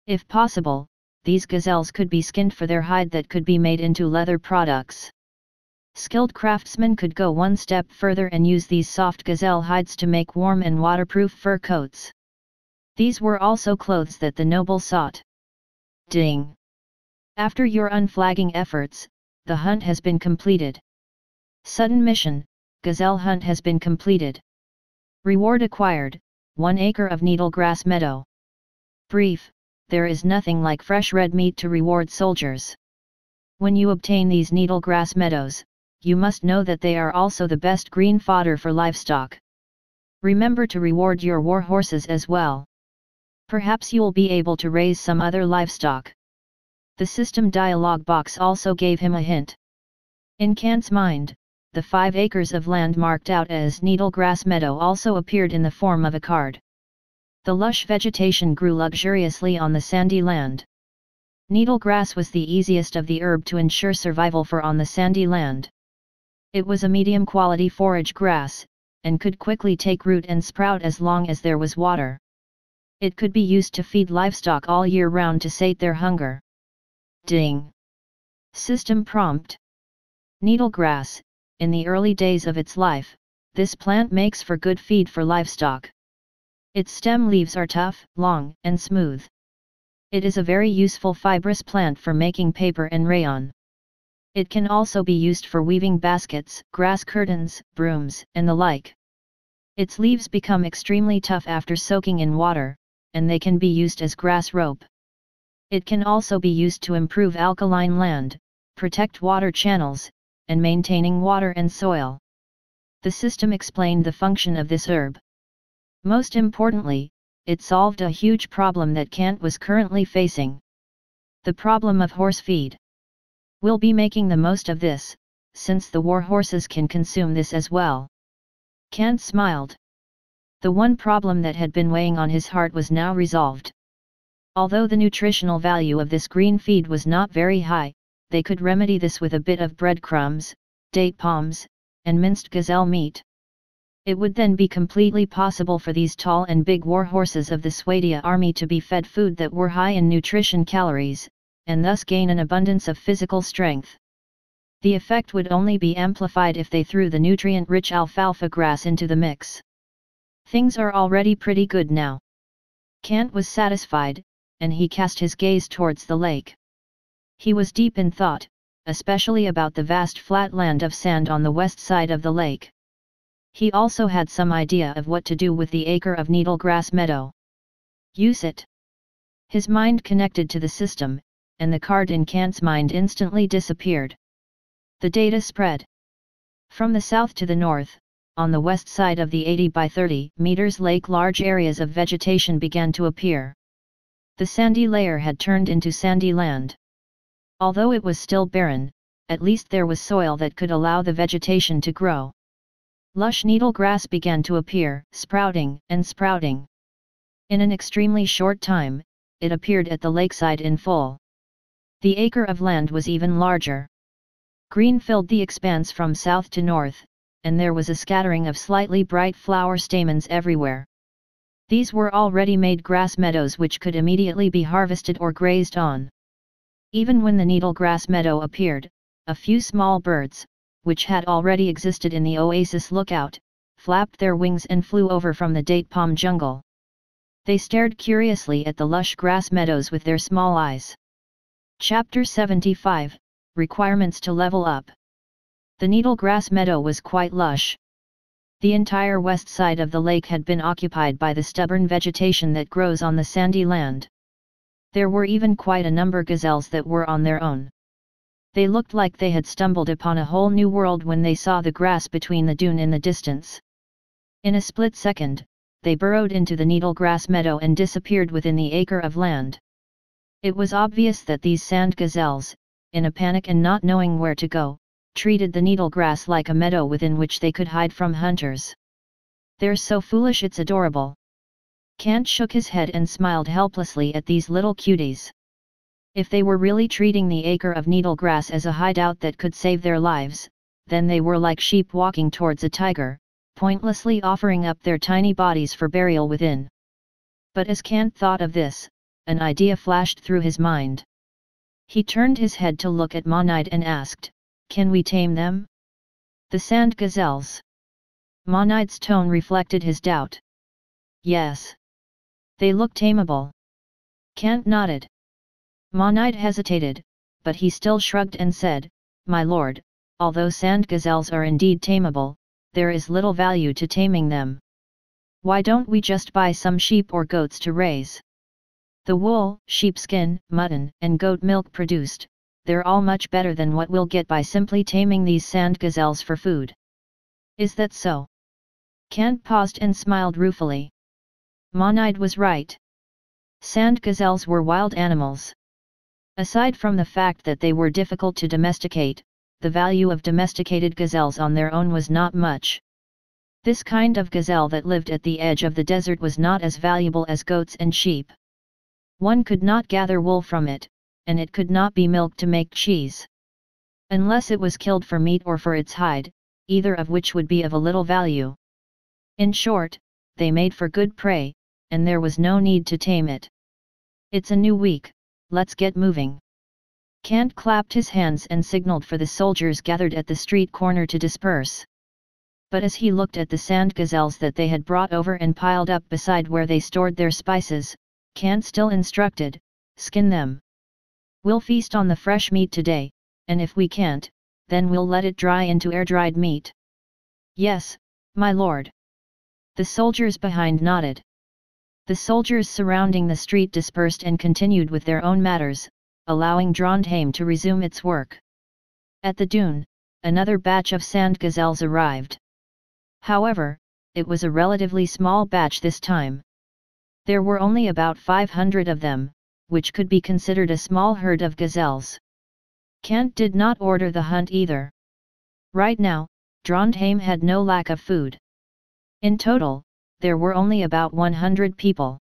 Speaker 1: If possible, these gazelles could be skinned for their hide that could be made into leather products. Skilled craftsmen could go one step further and use these soft gazelle hides to make warm and waterproof fur coats. These were also clothes that the noble sought. Ding! After your unflagging efforts, the hunt has been completed. Sudden mission, gazelle hunt has been completed. Reward acquired, 1 acre of needlegrass meadow. Brief, there is nothing like fresh red meat to reward soldiers. When you obtain these needlegrass meadows, you must know that they are also the best green fodder for livestock. Remember to reward your war horses as well. Perhaps you'll be able to raise some other livestock. The system dialog box also gave him a hint. In Kant's mind, the 5 acres of land marked out as Needlegrass Meadow also appeared in the form of a card. The lush vegetation grew luxuriously on the sandy land. Needlegrass was the easiest of the herb to ensure survival for on the sandy land. It was a medium-quality forage grass, and could quickly take root and sprout as long as there was water. It could be used to feed livestock all year round to sate their hunger. Ding! System prompt. Needlegrass. In the early days of its life, this plant makes for good feed for livestock. Its stem leaves are tough, long, and smooth. It is a very useful fibrous plant for making paper and rayon. It can also be used for weaving baskets, grass curtains, brooms, and the like. Its leaves become extremely tough after soaking in water, and they can be used as grass rope. It can also be used to improve alkaline land, protect water channels, and maintaining water and soil. The system explained the function of this herb. Most importantly, it solved a huge problem that Kant was currently facing. The problem of horse feed. We'll be making the most of this, since the war horses can consume this as well. Kant smiled. The one problem that had been weighing on his heart was now resolved. Although the nutritional value of this green feed was not very high, they could remedy this with a bit of breadcrumbs, date palms, and minced gazelle meat. It would then be completely possible for these tall and big war horses of the Swadia army to be fed food that were high in nutrition calories, and thus gain an abundance of physical strength. The effect would only be amplified if they threw the nutrient-rich alfalfa grass into the mix. Things are already pretty good now. Kant was satisfied, and he cast his gaze towards the lake. He was deep in thought, especially about the vast flat land of sand on the west side of the lake. He also had some idea of what to do with the acre of Needlegrass meadow. Use it. His mind connected to the system, and the card in Kant's mind instantly disappeared. The data spread. From the south to the north, on the west side of the 80 by 30 meters lake, large areas of vegetation began to appear. The sandy layer had turned into sandy land. Although it was still barren, at least there was soil that could allow the vegetation to grow. Lush needlegrass began to appear, sprouting and sprouting. In an extremely short time, it appeared at the lakeside in full. The acre of land was even larger. Green filled the expanse from south to north, and there was a scattering of slightly bright flower stamens everywhere. These were all ready-made grass meadows which could immediately be harvested or grazed on. Even when the needlegrass meadow appeared, a few small birds, which had already existed in the Oasis lookout, flapped their wings and flew over from the date palm jungle. They stared curiously at the lush grass meadows with their small eyes. Chapter 75, Requirements to Level Up. The needlegrass meadow was quite lush. The entire west side of the lake had been occupied by the stubborn vegetation that grows on the sandy land. There were even quite a number of gazelles that were on their own. They looked like they had stumbled upon a whole new world when they saw the grass between the dune in the distance. In a split second, they burrowed into the needlegrass meadow and disappeared within the acre of land. It was obvious that these sand gazelles, in a panic and not knowing where to go, treated the needlegrass like a meadow within which they could hide from hunters. "They're so foolish, it's adorable." Kant shook his head and smiled helplessly at these little cuties. If they were really treating the acre of needlegrass as a hideout that could save their lives, then they were like sheep walking towards a tiger, pointlessly offering up their tiny bodies for burial within. But as Kant thought of this, an idea flashed through his mind. He turned his head to look at Monide and asked, "Can we tame them?" "The sand gazelles?" Monide's tone reflected his doubt. "Yes. They look tameable." Kant nodded. Monide hesitated, but he still shrugged and said, "My lord, although sand gazelles are indeed tameable, there is little value to taming them. Why don't we just buy some sheep or goats to raise? The wool, sheepskin, mutton, and goat milk produced, they're all much better than what we'll get by simply taming these sand gazelles for food." "Is that so?" Kant paused and smiled ruefully. Monide was right. Sand gazelles were wild animals. Aside from the fact that they were difficult to domesticate, the value of domesticated gazelles on their own was not much. This kind of gazelle that lived at the edge of the desert was not as valuable as goats and sheep. One could not gather wool from it, and it could not be milked to make cheese. Unless it was killed for meat or for its hide, either of which would be of a little value. In short, they made for good prey, and there was no need to tame it. "It's a new week, let's get moving." Kant clapped his hands and signaled for the soldiers gathered at the street corner to disperse. But as he looked at the sand gazelles that they had brought over and piled up beside where they stored their spices, Kant still instructed, "Skin them. We'll feast on the fresh meat today, and if we can't, then we'll let it dry into air-dried meat." "Yes, my lord." The soldiers behind nodded. The soldiers surrounding the street dispersed and continued with their own matters, allowing Trondheim to resume its work. At the dune, another batch of sand gazelles arrived. However, it was a relatively small batch this time. There were only about 500 of them, which could be considered a small herd of gazelles. Kant did not order the hunt either. Right now, Trondheim had no lack of food. In total, there were only about 100 people.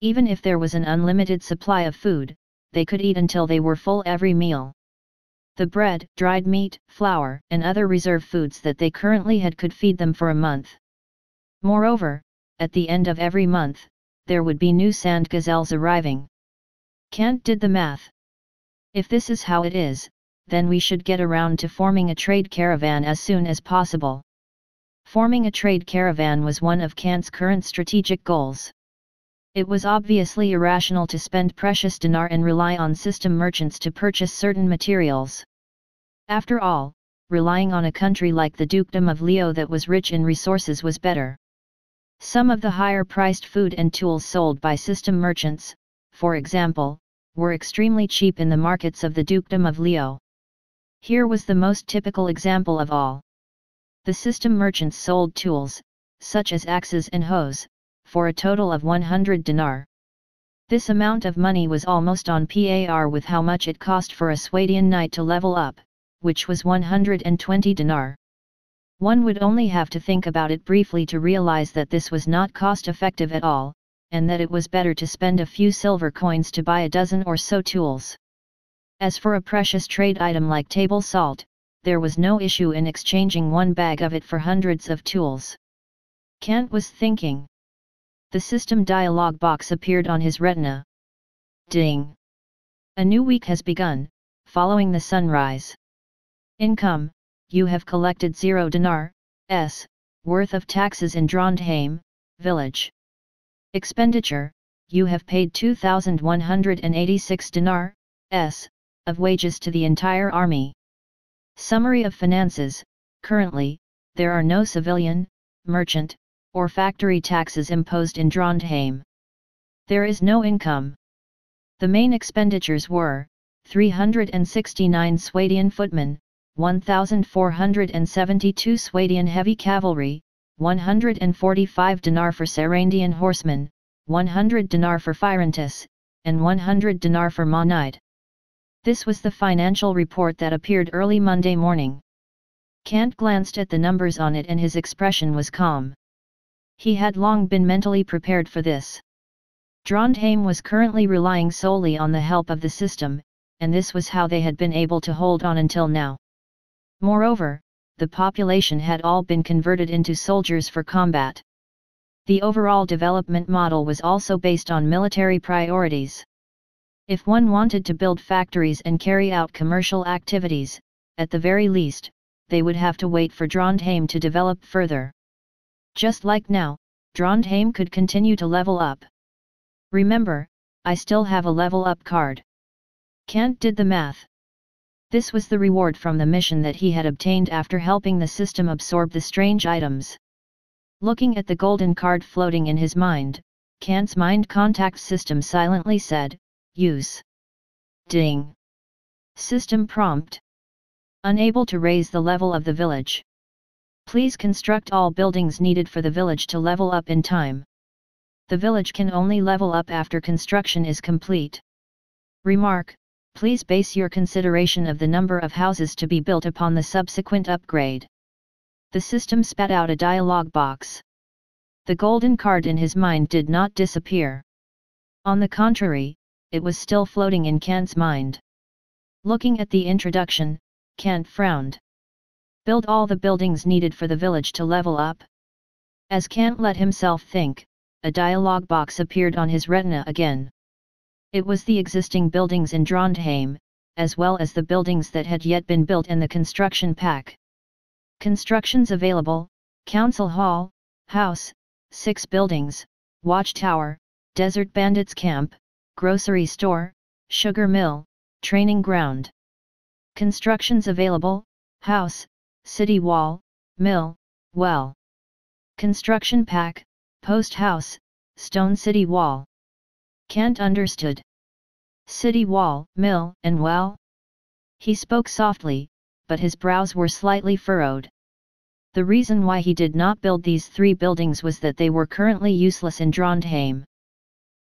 Speaker 1: Even if there was an unlimited supply of food, they could eat until they were full every meal. The bread, dried meat, flour, and other reserve foods that they currently had could feed them for a month. Moreover, at the end of every month, there would be new sand gazelles arriving. Kant did the math. If this is how it is, then we should get around to forming a trade caravan as soon as possible. Forming a trade caravan was one of Kant's current strategic goals. It was obviously irrational to spend precious dinar and rely on system merchants to purchase certain materials. After all, relying on a country like the Dukedom of Leo that was rich in resources was better. Some of the higher-priced food and tools sold by system merchants, for example, were extremely cheap in the markets of the Dukedom of Leo. Here was the most typical example of all. The system merchants sold tools, such as axes and hoes, for a total of 100 dinar. This amount of money was almost on par with how much it cost for a Swadian knight to level up, which was 120 dinar. One would only have to think about it briefly to realize that this was not cost-effective at all, and that it was better to spend a few silver coins to buy a dozen or so tools. As for a precious trade item like table salt, there was no issue in exchanging one bag of it for hundreds of tools. Kant was thinking. The system dialog box appeared on his retina. Ding! A new week has begun, following the sunrise. Income: you have collected 0 dinar worth of taxes in Trondheim village. Expenditure: you have paid 2,186 dinar of wages to the entire army. Summary of finances: currently, there are no civilian, merchant, or factory taxes imposed in Trondheim. There is no income. The main expenditures were 369 Swadian footmen, 1,472 Swadian heavy cavalry, 145 dinar for Sarandian horsemen, 100 dinar for Firentis, and 100 dinar for Monide. This was the financial report that appeared early Monday morning. Kant glanced at the numbers on it and his expression was calm. He had long been mentally prepared for this. Trondheim was currently relying solely on the help of the system, and this was how they had been able to hold on until now. Moreover, the population had all been converted into soldiers for combat. The overall development model was also based on military priorities. If one wanted to build factories and carry out commercial activities, at the very least, they would have to wait for Trondheim to develop further. Just like now, Trondheim could continue to level up. Remember, I still have a level up card. Kant did the math. This was the reward from the mission that he had obtained after helping the system absorb the strange items. Looking at the golden card floating in his mind, Kant's mind contact system silently said, "Use." Ding. System prompt. Unable to raise the level of the village. Please construct all buildings needed for the village to level up in time. The village can only level up after construction is complete. Remark: please base your consideration of the number of houses to be built upon the subsequent upgrade. The system spat out a dialog box. The golden card in his mind did not disappear. On the contrary, it was still floating in Kant's mind. Looking at the introduction, Kant frowned. Build all the buildings needed for the village to level up? As Kant let himself think, a dialog box appeared on his retina again. It was the existing buildings in Trondheim, as well as the buildings that had yet been built and the construction pack. Constructions available: Council Hall, House, 6 buildings, Watchtower, Desert Bandits Camp, Grocery Store, Sugar Mill, Training Ground. Constructions available: House, City Wall, Mill, Well. Construction pack: Post House, Stone City Wall. Kant understood. City Wall, Mill, and Well? He spoke softly, but his brows were slightly furrowed. The reason why he did not build these 3 buildings was that they were currently useless in Trondheim.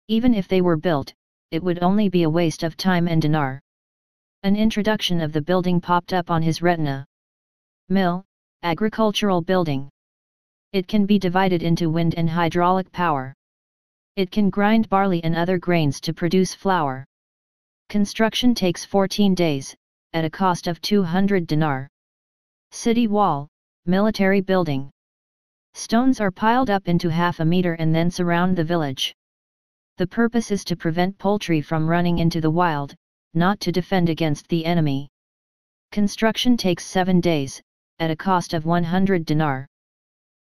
Speaker 1: Even if they were built, it would only be a waste of time and dinar. An introduction of the building popped up on his retina. Mill, agricultural building. It can be divided into wind and hydraulic power. It can grind barley and other grains to produce flour. Construction takes 14 days, at a cost of 200 dinar. City wall, military building. Stones are piled up into half a meter and then surround the village. The purpose is to prevent poultry from running into the wild, not to defend against the enemy. Construction takes 7 days, at a cost of 100 dinar.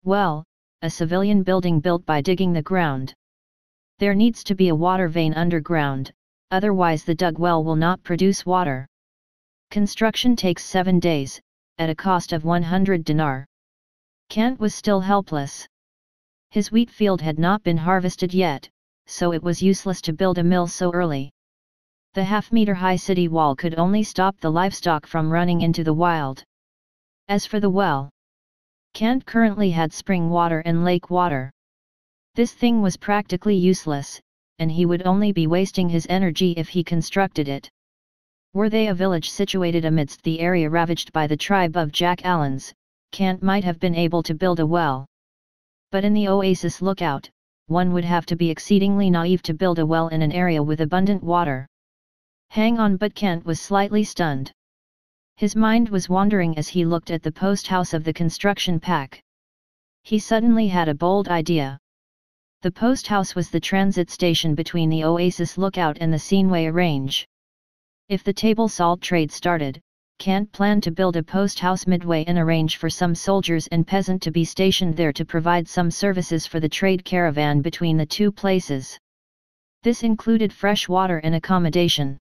Speaker 1: Well, a civilian building built by digging the ground. There needs to be a water vein underground, otherwise the dug well will not produce water. Construction takes 7 days, at a cost of 100 dinar. Kant was still helpless. His wheat field had not been harvested yet, so it was useless to build a mill so early. The half-meter-high city wall could only stop the livestock from running into the wild. As for the well, Kant currently had spring water and lake water. This thing was practically useless, and he would only be wasting his energy if he constructed it. Were they a village situated amidst the area ravaged by the tribe of Jack Allens, Kant might have been able to build a well. But in the Oasis lookout, one would have to be exceedingly naive to build a well in an area with abundant water. Hang on, but Kant was slightly stunned. His mind was wandering as he looked at the post house of the construction pack. He suddenly had a bold idea. The post house was the transit station between the Oasis lookout and the Seenway range. If the table salt trade started, Kant planned to build a post house midway in a range for some soldiers and peasant to be stationed there to provide some services for the trade caravan between the two places. This included fresh water and accommodation.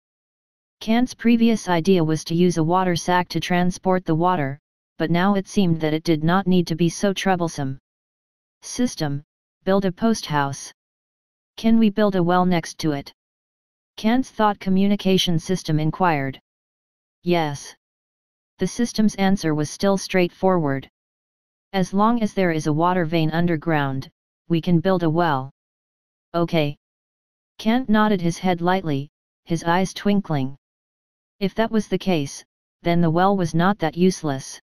Speaker 1: Kant's previous idea was to use a water sack to transport the water, but now it seemed that it did not need to be so troublesome. System: build a post house. Can we build a well next to it? Kant's thought communication system inquired. Yes. The system's answer was still straightforward. As long as there is a water vein underground, we can build a well. Okay. Kant nodded his head lightly, his eyes twinkling. If that was the case, then the well was not that useless.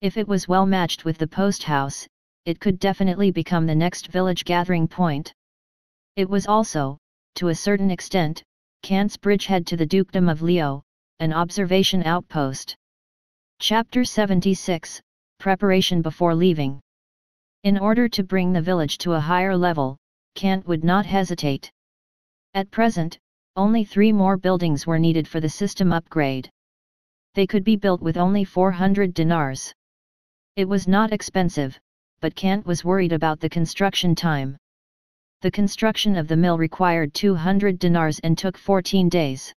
Speaker 1: If it was well matched with the post house, it could definitely become the next village gathering point. It was also, to a certain extent, Kant's bridgehead to the Dukedom of Leo, an observation outpost. Chapter 76, Preparation before leaving. In order to bring the village to a higher level, Kant would not hesitate. At present, only 3 more buildings were needed for the system upgrade. They could be built with only 400 dinars. It was not expensive, but Kant was worried about the construction time. The construction of the mill required 200 dinars and took 14 days.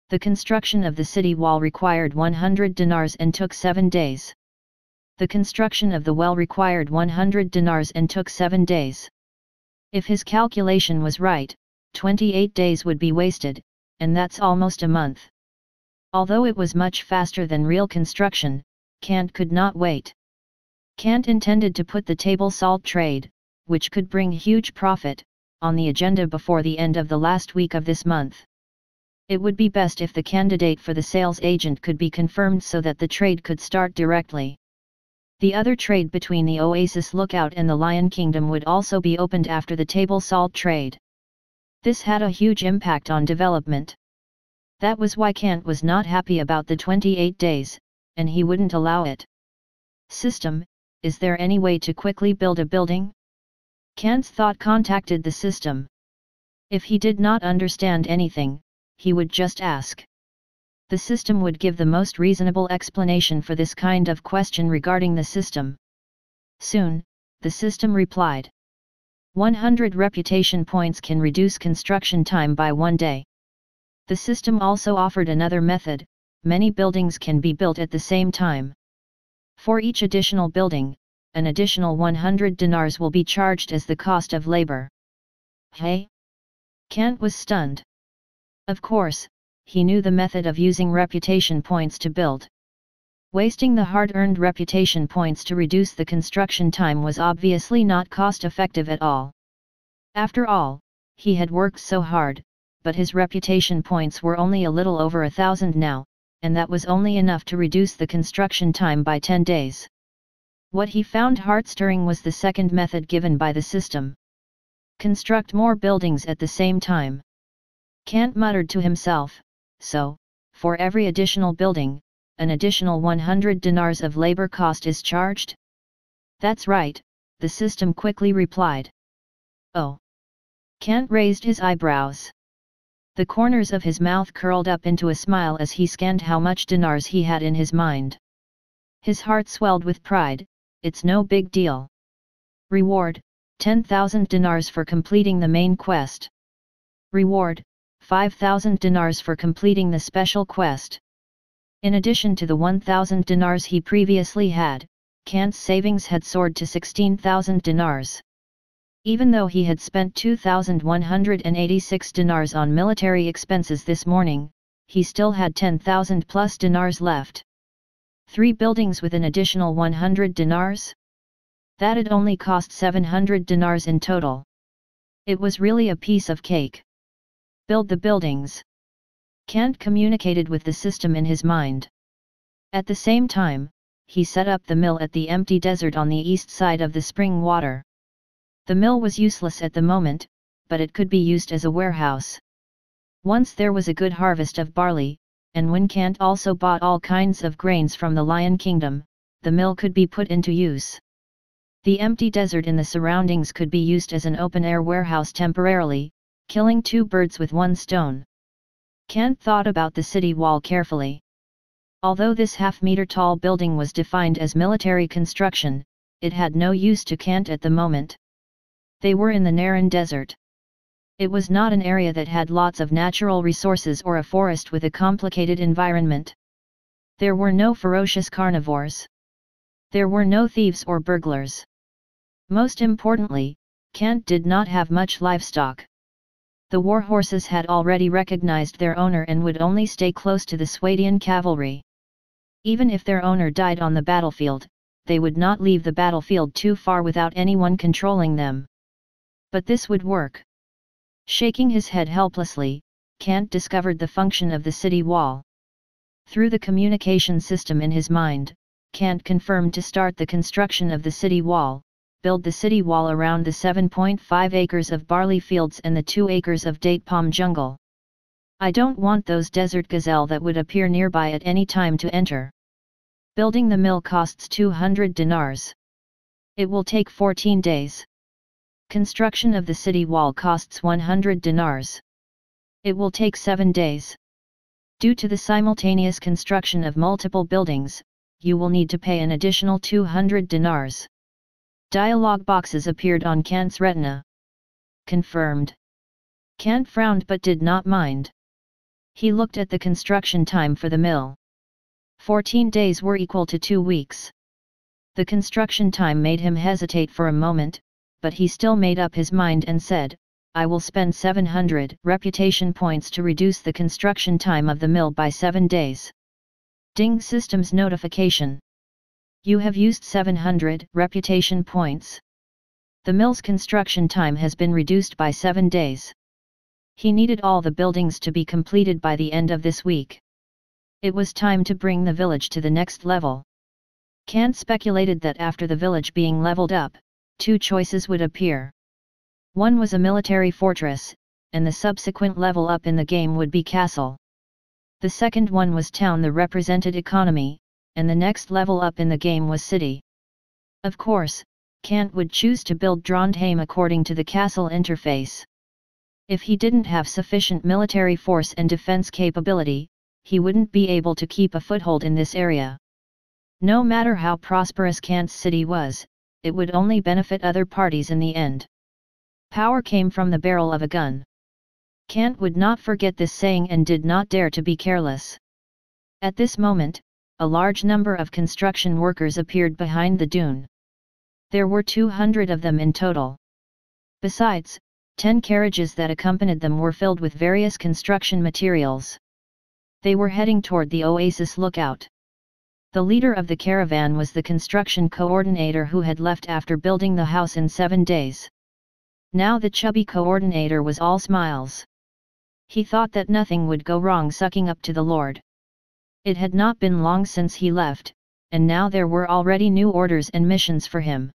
Speaker 1: The construction of the city wall required 100 dinars and took 7 days. The construction of the well required 100 dinars and took 7 days. If his calculation was right, 28 days would be wasted, and that's almost a month. Although it was much faster than real construction, Kant could not wait. Kant intended to put the table salt trade, which could bring huge profit, on the agenda before the end of the last week of this month. It would be best if the candidate for the sales agent could be confirmed so that the trade could start directly. The other trade between the Oasis lookout and the Lion Kingdom would also be opened after the table salt trade. This had a huge impact on development. That was why Kant was not happy about the 28 days, and he wouldn't allow it. System: is there any way to quickly build a building? Kant's thought contacted the system. If he did not understand anything, he would just ask. The system would give the most reasonable explanation for this kind of question regarding the system. Soon, the system replied. 100 reputation points can reduce construction time by 1 day. The system also offered another method: many buildings can be built at the same time. For each additional building, an additional 100 dinars will be charged as the cost of labor. Hey? Kant was stunned. Of course, he knew the method of using reputation points to build. Wasting the hard-earned reputation points to reduce the construction time was obviously not cost-effective at all. After all, he had worked so hard, but his reputation points were only a little over 1,000 now, and that was only enough to reduce the construction time by 10 days. What he found heart-stirring was the second method given by the system. Construct more buildings at the same time. Kant muttered to himself, so, for every additional building, an additional 100 dinars of labor cost is charged? That's right, the system quickly replied. Oh! Kant raised his eyebrows. The corners of his mouth curled up into a smile as he scanned how much dinars he had in his mind. His heart swelled with pride. It's no big deal. Reward: 10,000 dinars for completing the main quest. Reward: 5,000 dinars for completing the special quest. In addition to the 1,000 dinars he previously had, Kant's savings had soared to 16,000 dinars. Even though he had spent 2,186 dinars on military expenses this morning, he still had 10,000 plus dinars left. 3 buildings with an additional 100 dinars? That'd only cost 700 dinars in total. It was really a piece of cake. Build the buildings. Kant communicated with the system in his mind. At the same time, he set up the mill at the empty desert on the east side of the spring water. The mill was useless at the moment, but it could be used as a warehouse. Once there was a good harvest of barley, and when Kant also bought all kinds of grains from the Lion Kingdom, the mill could be put into use. The empty desert in the surroundings could be used as an open-air warehouse temporarily, killing 2 birds with 1 stone. Kant thought about the city wall carefully. Although this half-meter-tall building was defined as military construction, it had no use to Kant at the moment. They were in the Naran Desert. It was not an area that had lots of natural resources or a forest with a complicated environment. There were no ferocious carnivores. There were no thieves or burglars. Most importantly, Kant did not have much livestock. The war horses had already recognized their owner and would only stay close to the Swadian cavalry. Even if their owner died on the battlefield, they would not leave the battlefield too far without anyone controlling them. But this would work. Shaking his head helplessly, Kant discovered the function of the city wall. Through the communication system in his mind, Kant confirmed to start the construction of the city wall, build the city wall around the 7.5 acres of barley fields and the 2 acres of date palm jungle. I don't want those desert gazelle that would appear nearby at any time to enter. Building the mill costs 200 dinars. It will take 14 days. Construction of the city wall costs 100 dinars. It will take 7 days. Due to the simultaneous construction of multiple buildings, you will need to pay an additional 200 dinars. Dialog boxes appeared on Kant's retina. Confirmed. Kant frowned but did not mind. He looked at the construction time for the mill. 14 days were equal to 2 weeks. The construction time made him hesitate for a moment, but he still made up his mind and said, I will spend 700 reputation points to reduce the construction time of the mill by 7 days. Ding Systems notification. You have used 700 reputation points. The mill's construction time has been reduced by 7 days. He needed all the buildings to be completed by the end of this week. It was time to bring the village to the next level. Kant speculated that after the village being leveled up, 2 choices would appear. One was a military fortress, and the subsequent level up in the game would be castle. The second one was town that represented economy, and the next level up in the game was city. Of course, Kant would choose to build Trondheim according to the castle interface. If he didn't have sufficient military force and defense capability, he wouldn't be able to keep a foothold in this area. No matter how prosperous Kant's city was, it would only benefit other parties in the end. Power came from the barrel of a gun. Kant would not forget this saying and did not dare to be careless. At this moment, a large number of construction workers appeared behind the dune. There were 200 of them in total. Besides, 10 carriages that accompanied them were filled with various construction materials. They were heading toward the Oasis lookout. The leader of the caravan was the construction coordinator who had left after building the house in 7 days. Now the chubby coordinator was all smiles. He thought that nothing would go wrong sucking up to the Lord. It had not been long since he left, and now there were already new orders and missions for him.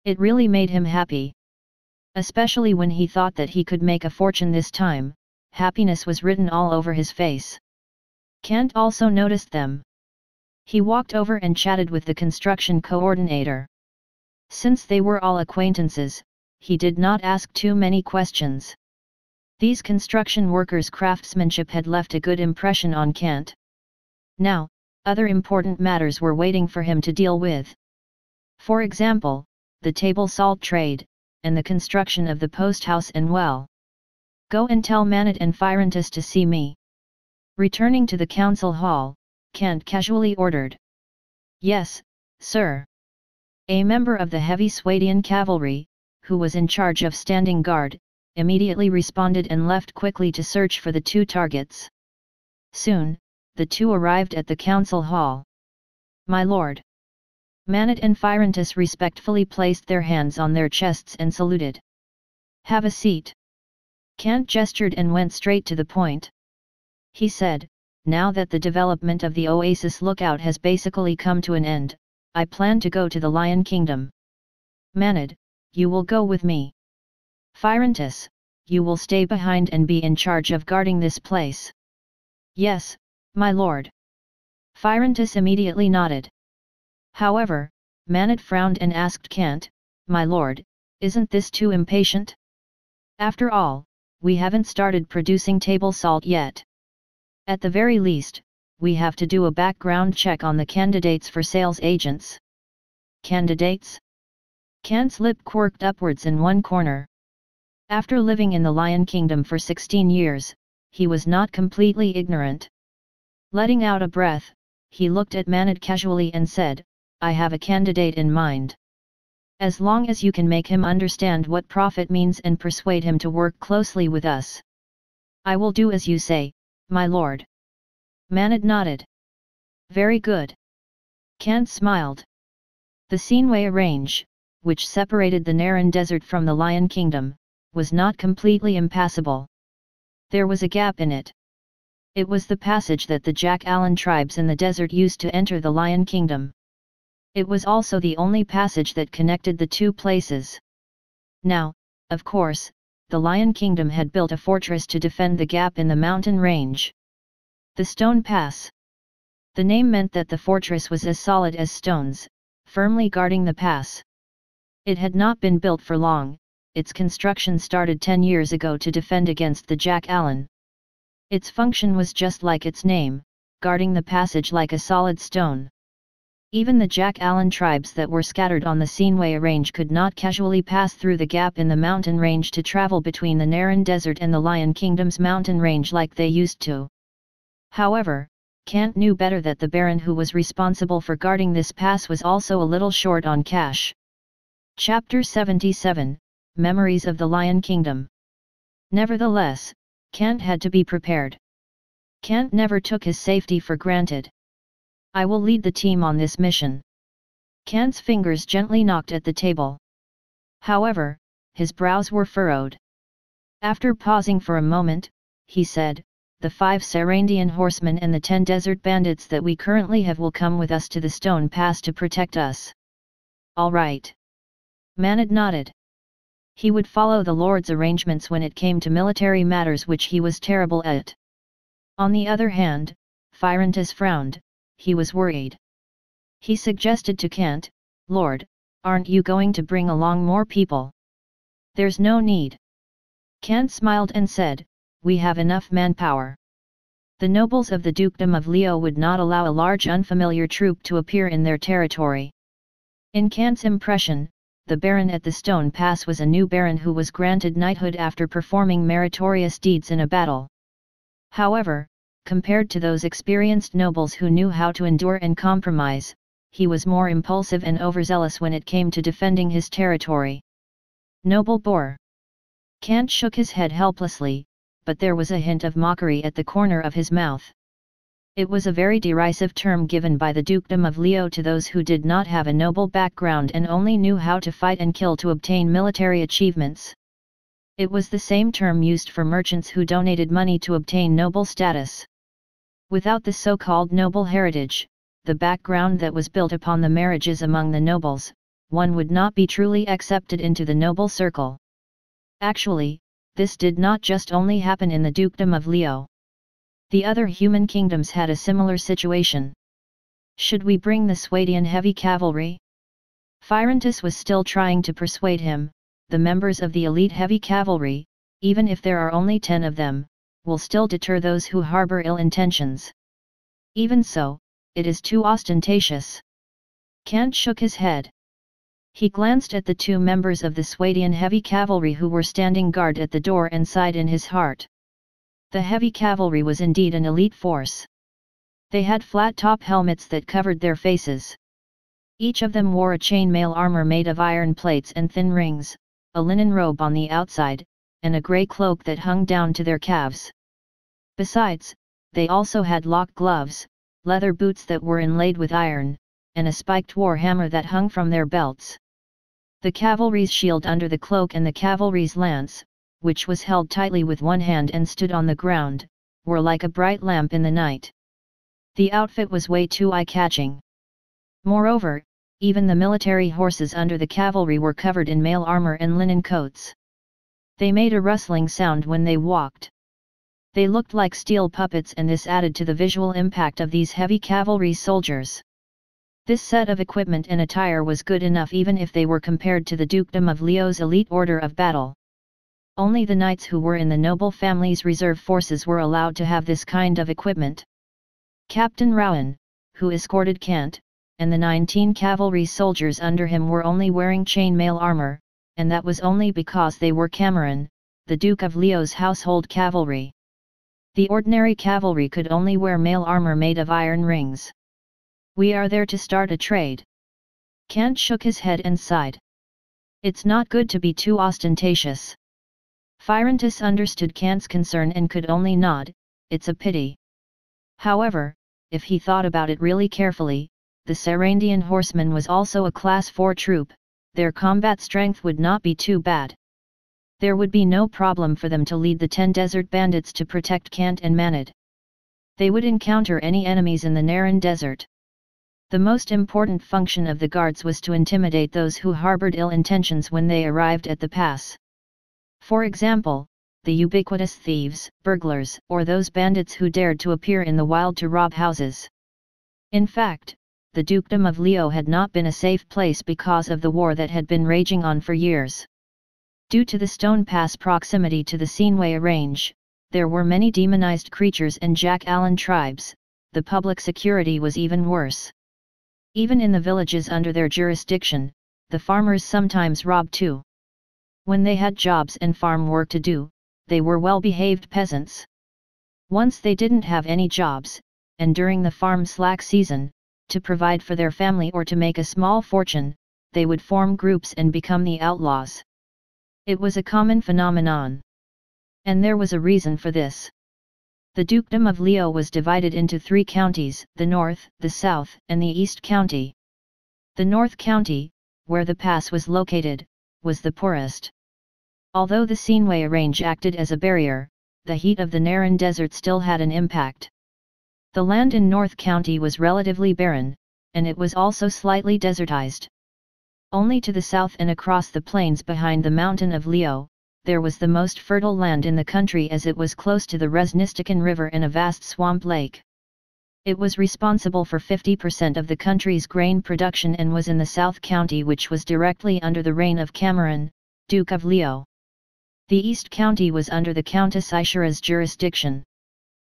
Speaker 1: It really made him happy. Especially when he thought that he could make a fortune this time, happiness was written all over his face. Kant also noticed them. He walked over and chatted with the construction coordinator. Since they were all acquaintances, he did not ask too many questions. These construction workers' craftsmanship had left a good impression on Kant. Now, other important matters were waiting for him to deal with. For example, the table salt trade, and the construction of the post house and well. Go and tell Manat and Phirantus to see me. Returning to the council hall, Kant casually ordered. Yes, sir. A member of the heavy Swadian cavalry, who was in charge of standing guard, immediately responded and left quickly to search for the two targets. Soon, the two arrived at the council hall. My lord. Manit and Phyrantus respectfully placed their hands on their chests and saluted. Have a seat. Kant gestured and went straight to the point. He said, now that the development of the Oasis lookout has basically come to an end, I plan to go to the Lion Kingdom. Manit, you will go with me. Phyrantus, you will stay behind and be in charge of guarding this place. Yes, my lord. Phyrantus immediately nodded. However, Manit frowned and asked Kant, my lord, isn't this too impatient? After all, we haven't started producing table salt yet. At the very least, we have to do a background check on the candidates for sales agents. Candidates? Kant's lip quirked upwards in one corner. After living in the Lion Kingdom for 16 years, he was not completely ignorant. Letting out a breath, he looked at Manit casually and said, I have a candidate in mind. As long as you can make him understand what profit means and persuade him to work closely with us. I will do as you say, my lord. Manit nodded. Very good. Kant smiled. The Sinway Range, which separated the Naran Desert from the Lion Kingdom, was not completely impassable. There was a gap in it. It was the passage that the Jack Allen tribes in the desert used to enter the Lion Kingdom. It was also the only passage that connected the two places. Now, of course, the Lion Kingdom had built a fortress to defend the gap in the mountain range. The Stone Pass. The name meant that the fortress was as solid as stones, firmly guarding the pass. It had not been built for long, its construction started 10 years ago to defend against the Jack Allen. Its function was just like its name, guarding the passage like a solid stone. Even the Jack Allen tribes that were scattered on the Sinway Range could not casually pass through the gap in the mountain range to travel between the Naran Desert and the Lion Kingdom's mountain range like they used to. However, Kant knew better that the Baron who was responsible for guarding this pass was also a little short on cash. Chapter 77, Memories of the Lion Kingdom. Nevertheless, Kant had to be prepared. Kant never took his safety for granted. I will lead the team on this mission. Kant's fingers gently knocked at the table. However, his brows were furrowed. After pausing for a moment, he said, the 5 Sarandian horsemen and the 10 desert bandits that we currently have will come with us to the Stone Pass to protect us. All right. Manit nodded. He would follow the Lord's arrangements when it came to military matters which he was terrible at. On the other hand, Phyrantus frowned, he was worried. He suggested to Kant, Lord, aren't you going to bring along more people? There's no need. Kant smiled and said, we have enough manpower. The nobles of the Dukedom of Leo would not allow a large unfamiliar troop to appear in their territory. In Kant's impression, the Baron at the Stone Pass was a new Baron who was granted knighthood after performing meritorious deeds in a battle. However, compared to those experienced nobles who knew how to endure and compromise, he was more impulsive and overzealous when it came to defending his territory. Noble boar. Kant shook his head helplessly, but there was a hint of mockery at the corner of his mouth. It was a very derisive term given by the Dukedom of Leo to those who did not have a noble background and only knew how to fight and kill to obtain military achievements. It was the same term used for merchants who donated money to obtain noble status. Without the so-called noble heritage, the background that was built upon the marriages among the nobles, one would not be truly accepted into the noble circle. Actually, this did not just only happen in the Dukedom of Leo. The other human kingdoms had a similar situation. Should we bring the Swadian heavy cavalry? Phyrantus was still trying to persuade him, the members of the elite heavy cavalry, even if there are only 10 of them, will still deter those who harbor ill intentions. Even so, it is too ostentatious. Kant shook his head. He glanced at the 2 members of the Swadian heavy cavalry who were standing guard at the door and sighed in his heart. The heavy cavalry was indeed an elite force. They had flat-top helmets that covered their faces. Each of them wore a chainmail armor made of iron plates and thin rings, a linen robe on the outside, and a grey cloak that hung down to their calves. Besides, they also had locked gloves, leather boots that were inlaid with iron, and a spiked war hammer that hung from their belts. The cavalry's shield under the cloak and the cavalry's lance, which was held tightly with one hand and stood on the ground, were like a bright lamp in the night. The outfit was way too eye-catching. Moreover, even the military horses under the cavalry were covered in mail armor and linen coats. They made a rustling sound when they walked. They looked like steel puppets, and this added to the visual impact of these heavy cavalry soldiers. This set of equipment and attire was good enough even if they were compared to the Dukedom of Leo's elite order of battle. Only the knights who were in the noble family's reserve forces were allowed to have this kind of equipment. Captain Rowan, who escorted Kant, and the 19 cavalry soldiers under him were only wearing chainmail armor, and that was only because they were Cameron, the Duke of Leo's household cavalry. The ordinary cavalry could only wear mail armor made of iron rings. "We are there to start a trade." Kant shook his head and sighed. "It's not good to be too ostentatious." Phyrontis understood Kant's concern and could only nod. "It's a pity." However, if he thought about it really carefully, the Sarandian horseman was also a Class 4 troop. Their combat strength would not be too bad. There would be no problem for them to lead the 10 desert bandits to protect Kant and Manad. They would encounter any enemies in the Naran desert. The most important function of the guards was to intimidate those who harbored ill intentions when they arrived at the pass. For example, the ubiquitous thieves, burglars, or those bandits who dared to appear in the wild to rob houses. In fact, the Dukedom of Leo had not been a safe place because of the war that had been raging on for years. Due to the Stone Pass proximity to the Sinway Range, there were many demonized creatures and Jack Allen tribes. The public security was even worse. Even in the villages under their jurisdiction, the farmers sometimes robbed too. When they had jobs and farm work to do, they were well-behaved peasants. Once they didn't have any jobs, and during the farm slack season, to provide for their family or to make a small fortune, they would form groups and become the outlaws. It was a common phenomenon. And there was a reason for this. The Dukedom of Leo was divided into 3 counties, the North, the South, and the East County. The North County, where the pass was located, was the poorest. Although the Sinway Range acted as a barrier, the heat of the Naran Desert still had an impact. The land in North County was relatively barren, and it was also slightly desertized. Only to the south and across the plains behind the mountain of Leo, there was the most fertile land in the country, as it was close to the Resnistikan River and a vast swamp lake. It was responsible for 50% of the country's grain production and was in the South County, which was directly under the reign of Cameron, Duke of Leo. The East County was under the Countess Ishara's jurisdiction.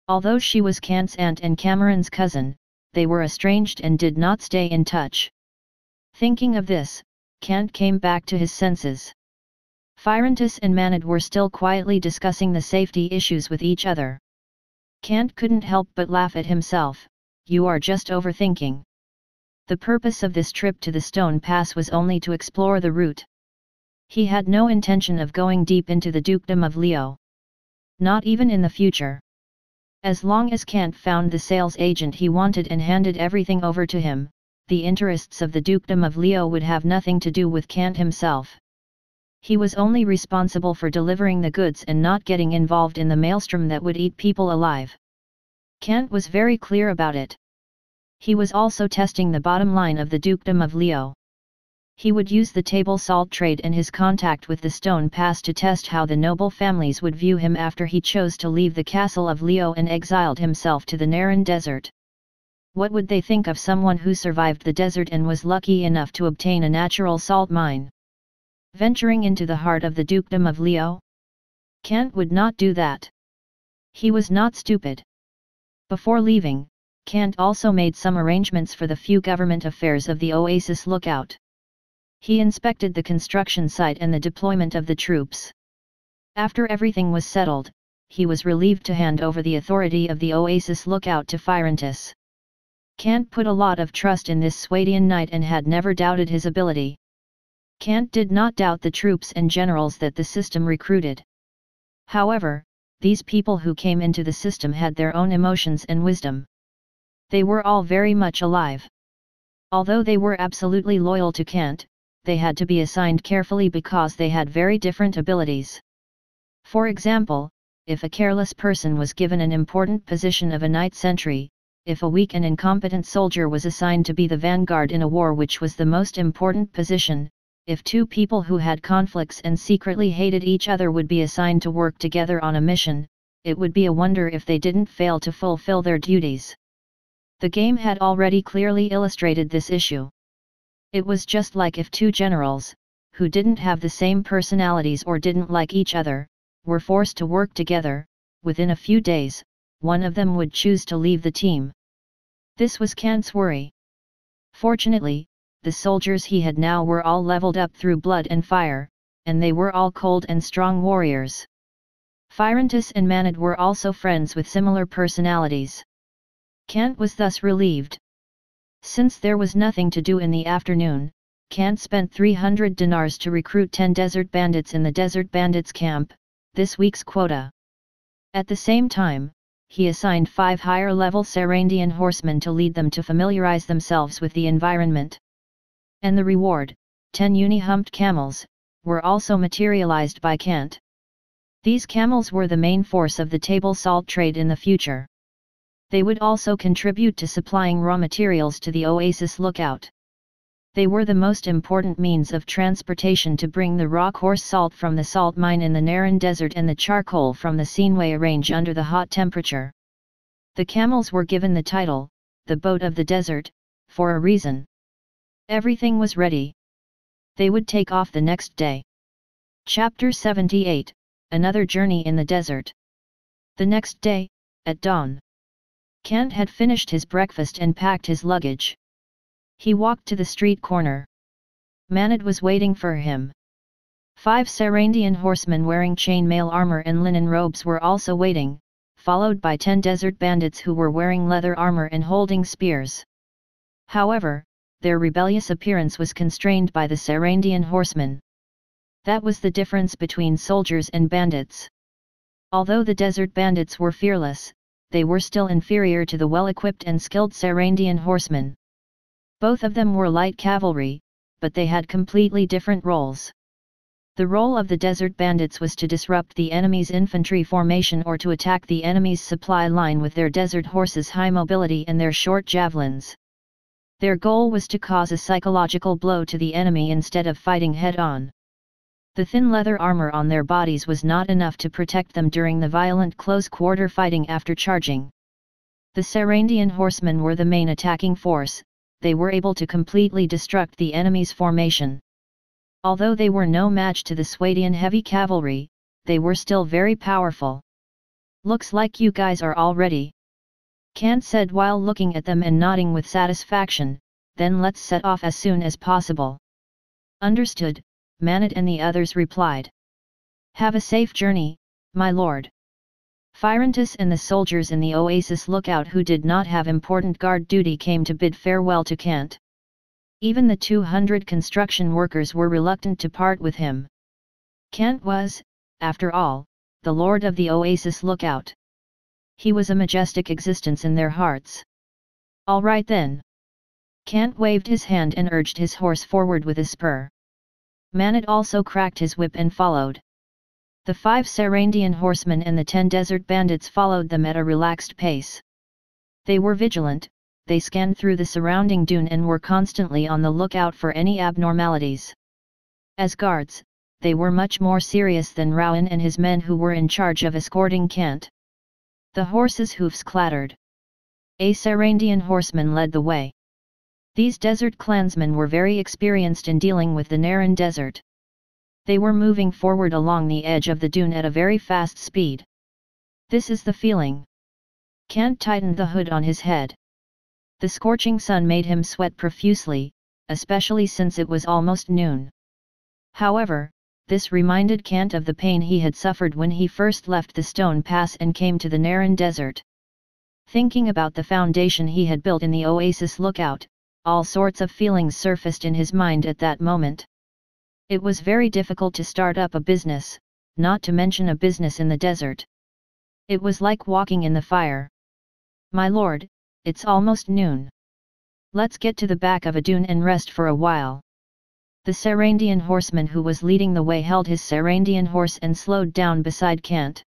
Speaker 1: Although she was Kant's aunt and Cameron's cousin, they were estranged and did not stay in touch. Thinking of this, Kant came back to his senses. Phyrontis and Manad were still quietly discussing the safety issues with each other. Kant couldn't help but laugh at himself. "You are just overthinking." The purpose of this trip to the Stone Pass was only to explore the route. He had no intention of going deep into the Dukedom of Leo. Not even in the future. As long as Kant found the sales agent he wanted and handed everything over to him, the interests of the Dukedom of Leo would have nothing to do with Kant himself. He was only responsible for delivering the goods and not getting involved in the maelstrom that would eat people alive. Kant was very clear about it. He was also testing the bottom line of the Dukedom of Leo. He would use the table salt trade and his contact with the Stone Pass to test how the noble families would view him after he chose to leave the castle of Leo and exiled himself to the Naran Desert. What would they think of someone who survived the desert and was lucky enough to obtain a natural salt mine? Venturing into the heart of the Dukedom of Leo? Kant would not do that. He was not stupid. Before leaving, Kant also made some arrangements for the few government affairs of the Oasis lookout. He inspected the construction site and the deployment of the troops. After everything was settled, he was relieved to hand over the authority of the Oasis lookout to Phyrontis. Kant put a lot of trust in this Swadian knight and had never doubted his ability. Kant did not doubt the troops and generals that the system recruited. However, these people who came into the system had their own emotions and wisdom. They were all very much alive. Although they were absolutely loyal to Kant, they had to be assigned carefully because they had very different abilities. For example, if a careless person was given an important position of a night sentry, if a weak and incompetent soldier was assigned to be the vanguard in a war which was the most important position, if two people who had conflicts and secretly hated each other would be assigned to work together on a mission, it would be a wonder if they didn't fail to fulfill their duties. The game had already clearly illustrated this issue. It was just like if two generals, who didn't have the same personalities or didn't like each other, were forced to work together, within a few days, one of them would choose to leave the team. This was Kant's worry. Fortunately, the soldiers he had now were all leveled up through blood and fire, and they were all cold and strong warriors. Phyrontis and Manad were also friends with similar personalities. Kant was thus relieved. Since there was nothing to do in the afternoon, Kant spent 300 dinars to recruit 10 desert bandits in the desert bandits camp, this week's quota. At the same time, he assigned 5 higher-level Sarandian horsemen to lead them to familiarize themselves with the environment. And the reward, 10 uni-humped camels, were also materialized by Kant. These camels were the main force of the table salt trade in the future. They would also contribute to supplying raw materials to the Oasis lookout. They were the most important means of transportation to bring the raw coarse salt from the salt mine in the Naran Desert and the charcoal from the Sinway range under the hot temperature. The camels were given the title, the boat of the desert, for a reason. Everything was ready. They would take off the next day. Chapter 78, Another Journey in the Desert. The next day, at dawn, Kant had finished his breakfast and packed his luggage. He walked to the street corner. Manad was waiting for him. 5 Sarandian horsemen wearing chainmail armor and linen robes were also waiting, followed by 10 desert bandits who were wearing leather armor and holding spears. However, their rebellious appearance was constrained by the Sarandian horsemen. That was the difference between soldiers and bandits. Although the desert bandits were fearless, they were still inferior to the well-equipped and skilled Sarandian horsemen. Both of them were light cavalry, but they had completely different roles. The role of the desert bandits was to disrupt the enemy's infantry formation or to attack the enemy's supply line with their desert horses' high mobility and their short javelins. Their goal was to cause a psychological blow to the enemy instead of fighting head-on. The thin leather armor on their bodies was not enough to protect them during the violent close-quarter fighting after charging. The Sarandian horsemen were the main attacking force. They were able to completely destruct the enemy's formation. Although they were no match to the Swadian heavy cavalry, they were still very powerful. "Looks like you guys are all ready," Kant said while looking at them and nodding with satisfaction. "Then let's set off as soon as possible." "Understood," Manad and the others replied. "Have a safe journey, my lord." Phyrontis and the soldiers in the Oasis lookout who did not have important guard duty came to bid farewell to Kant. Even the 200 construction workers were reluctant to part with him. Kant was, after all, the lord of the Oasis lookout. He was a majestic existence in their hearts. "All right then." Kant waved his hand and urged his horse forward with a spur. Manad also cracked his whip and followed. The 5 Sarandian horsemen and the 10 desert bandits followed them at a relaxed pace. They were vigilant, they scanned through the surrounding dune and were constantly on the lookout for any abnormalities. As guards, they were much more serious than Rowan and his men who were in charge of escorting Kant. The horses' hoofs clattered. A Sarandian horseman led the way. These desert clansmen were very experienced in dealing with the Naran Desert. They were moving forward along the edge of the dune at a very fast speed. "This is the feeling." Kant tightened the hood on his head. The scorching sun made him sweat profusely, especially since it was almost noon. However, this reminded Kant of the pain he had suffered when he first left the Stone Pass and came to the Naran Desert. Thinking about the foundation he had built in the Oasis lookout, all sorts of feelings surfaced in his mind at that moment. It was very difficult to start up a business, not to mention a business in the desert. It was like walking in the fire. "My lord, it's almost noon. Let's get to the back of a dune and rest for a while." The Sarandian horseman who was leading the way held his Sarandian horse and slowed down beside Kant.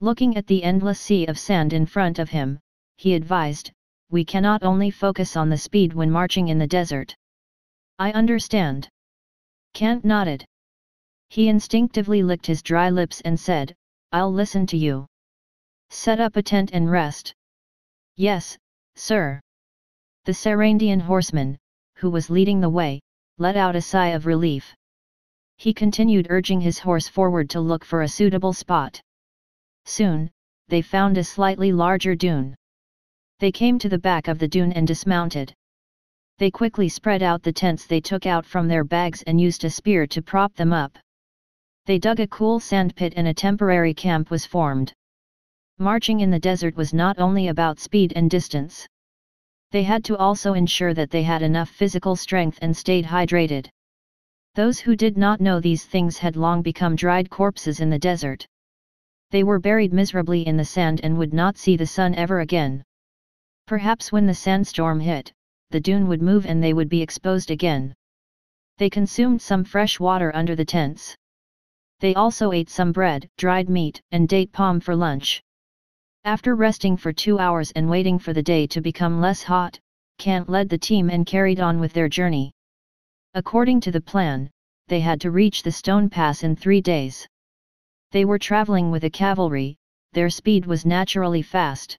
Speaker 1: Looking at the endless sea of sand in front of him, he advised, "We cannot only focus on the speed when marching in the desert." "I understand." Kant nodded. He instinctively licked his dry lips and said, "I'll listen to you. Set up a tent and rest." "Yes, sir." The Sarandian horseman, who was leading the way, let out a sigh of relief. He continued urging his horse forward to look for a suitable spot. Soon, they found a slightly larger dune. They came to the back of the dune and dismounted. They quickly spread out the tents they took out from their bags and used a spear to prop them up. They dug a cool sand pit and a temporary camp was formed. Marching in the desert was not only about speed and distance. They had to also ensure that they had enough physical strength and stayed hydrated. Those who did not know these things had long become dried corpses in the desert. They were buried miserably in the sand and would not see the sun ever again. Perhaps when the sandstorm hit, the dune would move and they would be exposed again. They consumed some fresh water under the tents. They also ate some bread, dried meat, and date palm for lunch. After resting for 2 hours and waiting for the day to become less hot, Kant led the team and carried on with their journey. According to the plan, they had to reach the stone pass in 3 days. They were traveling with a cavalry, their speed was naturally fast.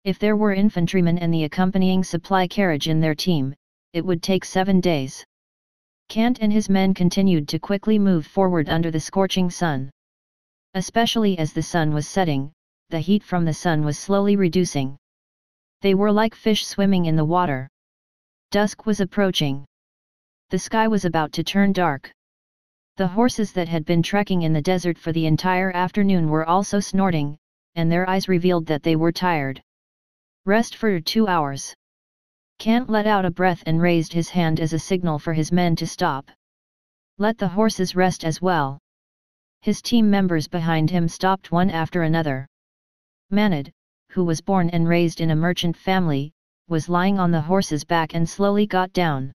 Speaker 1: If there were infantrymen and the accompanying supply carriage in their team, it would take 7 days. Kant and his men continued to quickly move forward under the scorching sun. Especially as the sun was setting, the heat from the sun was slowly reducing. They were like fish swimming in the water. Dusk was approaching. The sky was about to turn dark. The horses that had been trekking in the desert for the entire afternoon were also snorting, and their eyes revealed that they were tired. "Rest for 2 hours." Kant let out a breath and raised his hand as a signal for his men to stop. "Let the horses rest as well." His team members behind him stopped one after another. Manad, who was born and raised in a merchant family, was lying on the horse's back and slowly got down.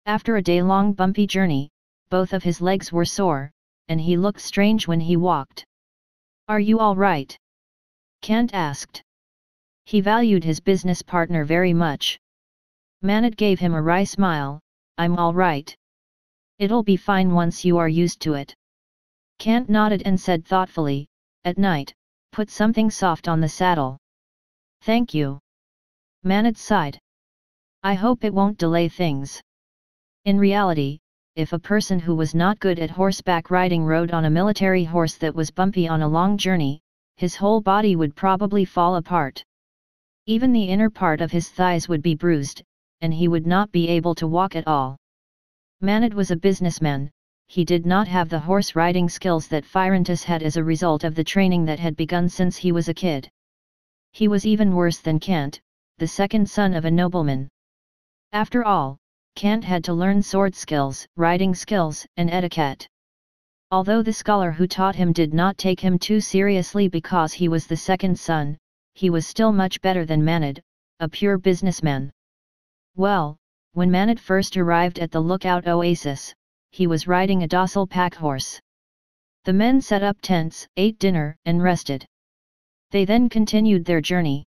Speaker 1: After a day-long bumpy journey, both of his legs were sore, and he looked strange when he walked. "Are you all right?" Kant asked. He valued his business partner very much. Manad gave him a wry smile. "I'm all right. It'll be fine once you are used to it." Kant nodded and said thoughtfully, "At night, put something soft on the saddle." "Thank you." Manad sighed. "I hope it won't delay things." In reality, if a person who was not good at horseback riding rode on a military horse that was bumpy on a long journey, his whole body would probably fall apart. Even the inner part of his thighs would be bruised, and he would not be able to walk at all. Manad was a businessman. He did not have the horse riding skills that Phyrantus had as a result of the training that had begun since he was a kid. He was even worse than Kant, the second son of a nobleman. After all, Kant had to learn sword skills, riding skills, and etiquette. Although the scholar who taught him did not take him too seriously because he was the second son, he was still much better than Manad, a pure businessman. Well, when Manad first arrived at the lookout oasis, he was riding a docile pack horse. The men set up tents, ate dinner, and rested. They then continued their journey.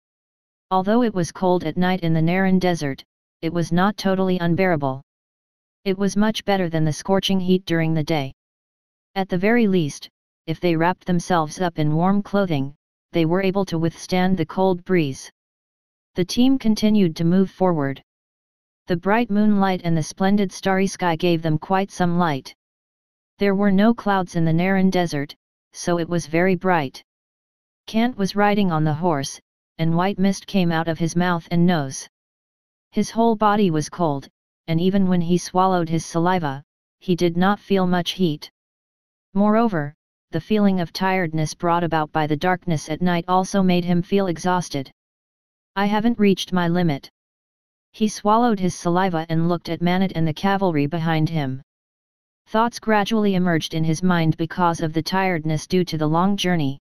Speaker 1: Although it was cold at night in the Naran desert, it was not totally unbearable. It was much better than the scorching heat during the day. At the very least, if they wrapped themselves up in warm clothing, they were able to withstand the cold breeze. The team continued to move forward. The bright moonlight and the splendid starry sky gave them quite some light. There were no clouds in the Naran desert, so it was very bright. Kant was riding on the horse, and white mist came out of his mouth and nose. His whole body was cold, and even when he swallowed his saliva, he did not feel much heat. Moreover, the feeling of tiredness brought about by the darkness at night also made him feel exhausted. I haven't reached my limit. He swallowed his saliva and looked at Manit and the cavalry behind him. Thoughts gradually emerged in his mind because of the tiredness due to the long journey.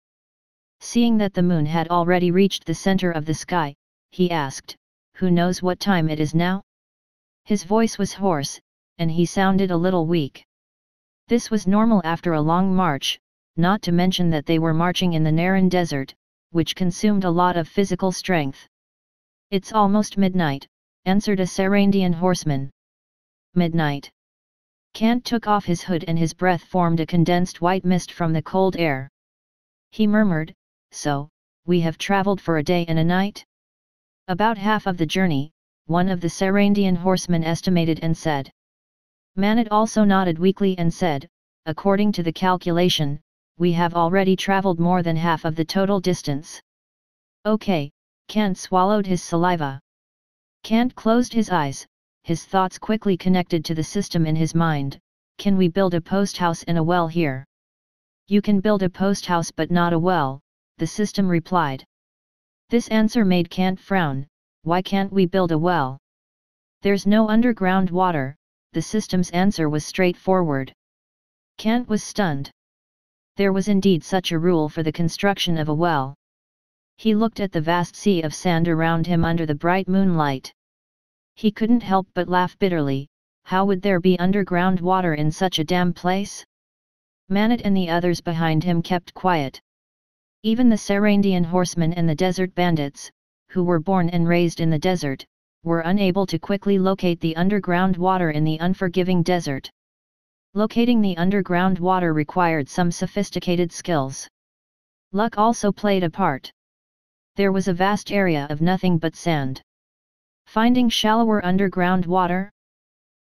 Speaker 1: Seeing that the moon had already reached the center of the sky, he asked, "Who knows what time it is now?" His voice was hoarse, and he sounded a little weak. This was normal after a long march, not to mention that they were marching in the Naran desert, which consumed a lot of physical strength. "It's almost midnight," answered a Sarandian horseman. "Midnight?" Kant took off his hood and his breath formed a condensed white mist from the cold air. He murmured, "So, we have traveled for a day and a night?" "About half of the journey," one of the Sarandian horsemen estimated and said. Manit also nodded weakly and said, "According to the calculation, we have already traveled more than half of the total distance." "Okay," Kant swallowed his saliva. Kant closed his eyes, his thoughts quickly connected to the system in his mind. "Can we build a post house and a well here?" "You can build a post house but not a well," the system replied. This answer made Kant frown. "Why can't we build a well?" "There's no underground water," the system's answer was straightforward. Kant was stunned. There was indeed such a rule for the construction of a well. He looked at the vast sea of sand around him under the bright moonlight. He couldn't help but laugh bitterly. How would there be underground water in such a damn place? Manit and the others behind him kept quiet. Even the Sarandian horsemen and the desert bandits, who were born and raised in the desert, were unable to quickly locate the underground water in the unforgiving desert. Locating the underground water required some sophisticated skills. Luck also played a part. There was a vast area of nothing but sand. Finding shallower underground water?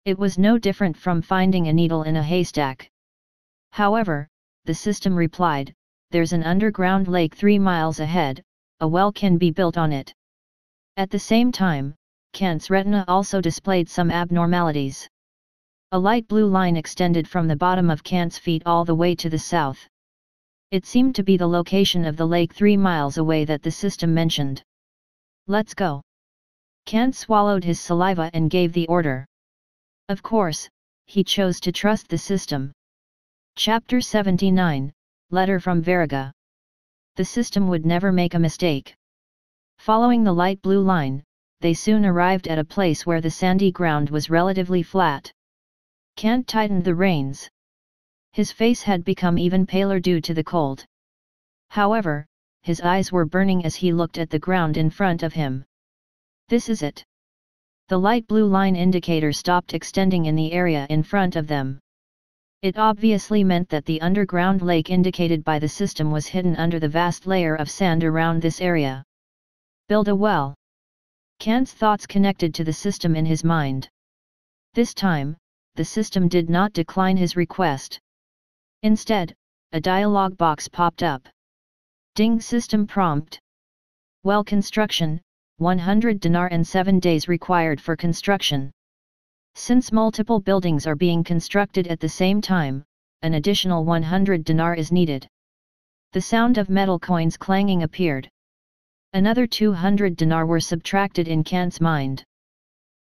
Speaker 1: It was no different from finding a needle in a haystack. However, the system replied, "There's an underground lake 3 miles ahead, a well can be built on it." At the same time, Kant's retina also displayed some abnormalities. A light blue line extended from the bottom of Kant's feet all the way to the south. It seemed to be the location of the lake 3 miles away that the system mentioned. "Let's go." Kant swallowed his saliva and gave the order. Of course, he chose to trust the system. Chapter 79, Letter from Veruga. The system would never make a mistake. Following the light blue line, they soon arrived at a place where the sandy ground was relatively flat. Kant tightened the reins. His face had become even paler due to the cold. However, his eyes were burning as he looked at the ground in front of him. "This is it." The light blue line indicator stopped extending in the area in front of them. It obviously meant that the underground lake indicated by the system was hidden under the vast layer of sand around this area. Build a well. Kant's thoughts connected to the system in his mind. This time, the system did not decline his request. Instead, a dialog box popped up. Ding system prompt. Well construction, 100 dinar and 7 days required for construction. Since multiple buildings are being constructed at the same time, an additional 100 dinar is needed. The sound of metal coins clanging appeared. Another 200 dinar were subtracted in Kant's mind.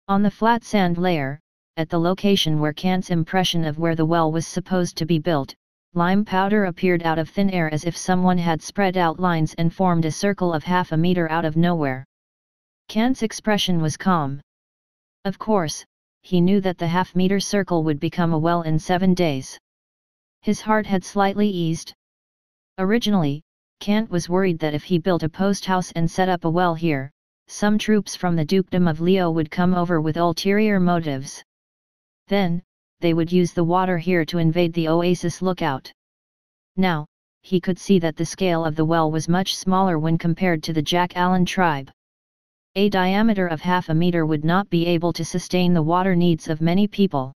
Speaker 1: On the flat sand layer, at the location where Kant's impression of where the well was supposed to be built, lime powder appeared out of thin air as if someone had spread out lines and formed a circle of half a meter out of nowhere. Kant's expression was calm. Of course, he knew that the half-meter circle would become a well in 7 days. His heart had slightly eased. Originally, Kant was worried that if he built a post house and set up a well here, some troops from the Dukedom of Leo would come over with ulterior motives. Then, they would use the water here to invade the Oasis lookout. Now, he could see that the scale of the well was much smaller when compared to the Jack Allen tribe. A diameter of half a meter would not be able to sustain the water needs of many people.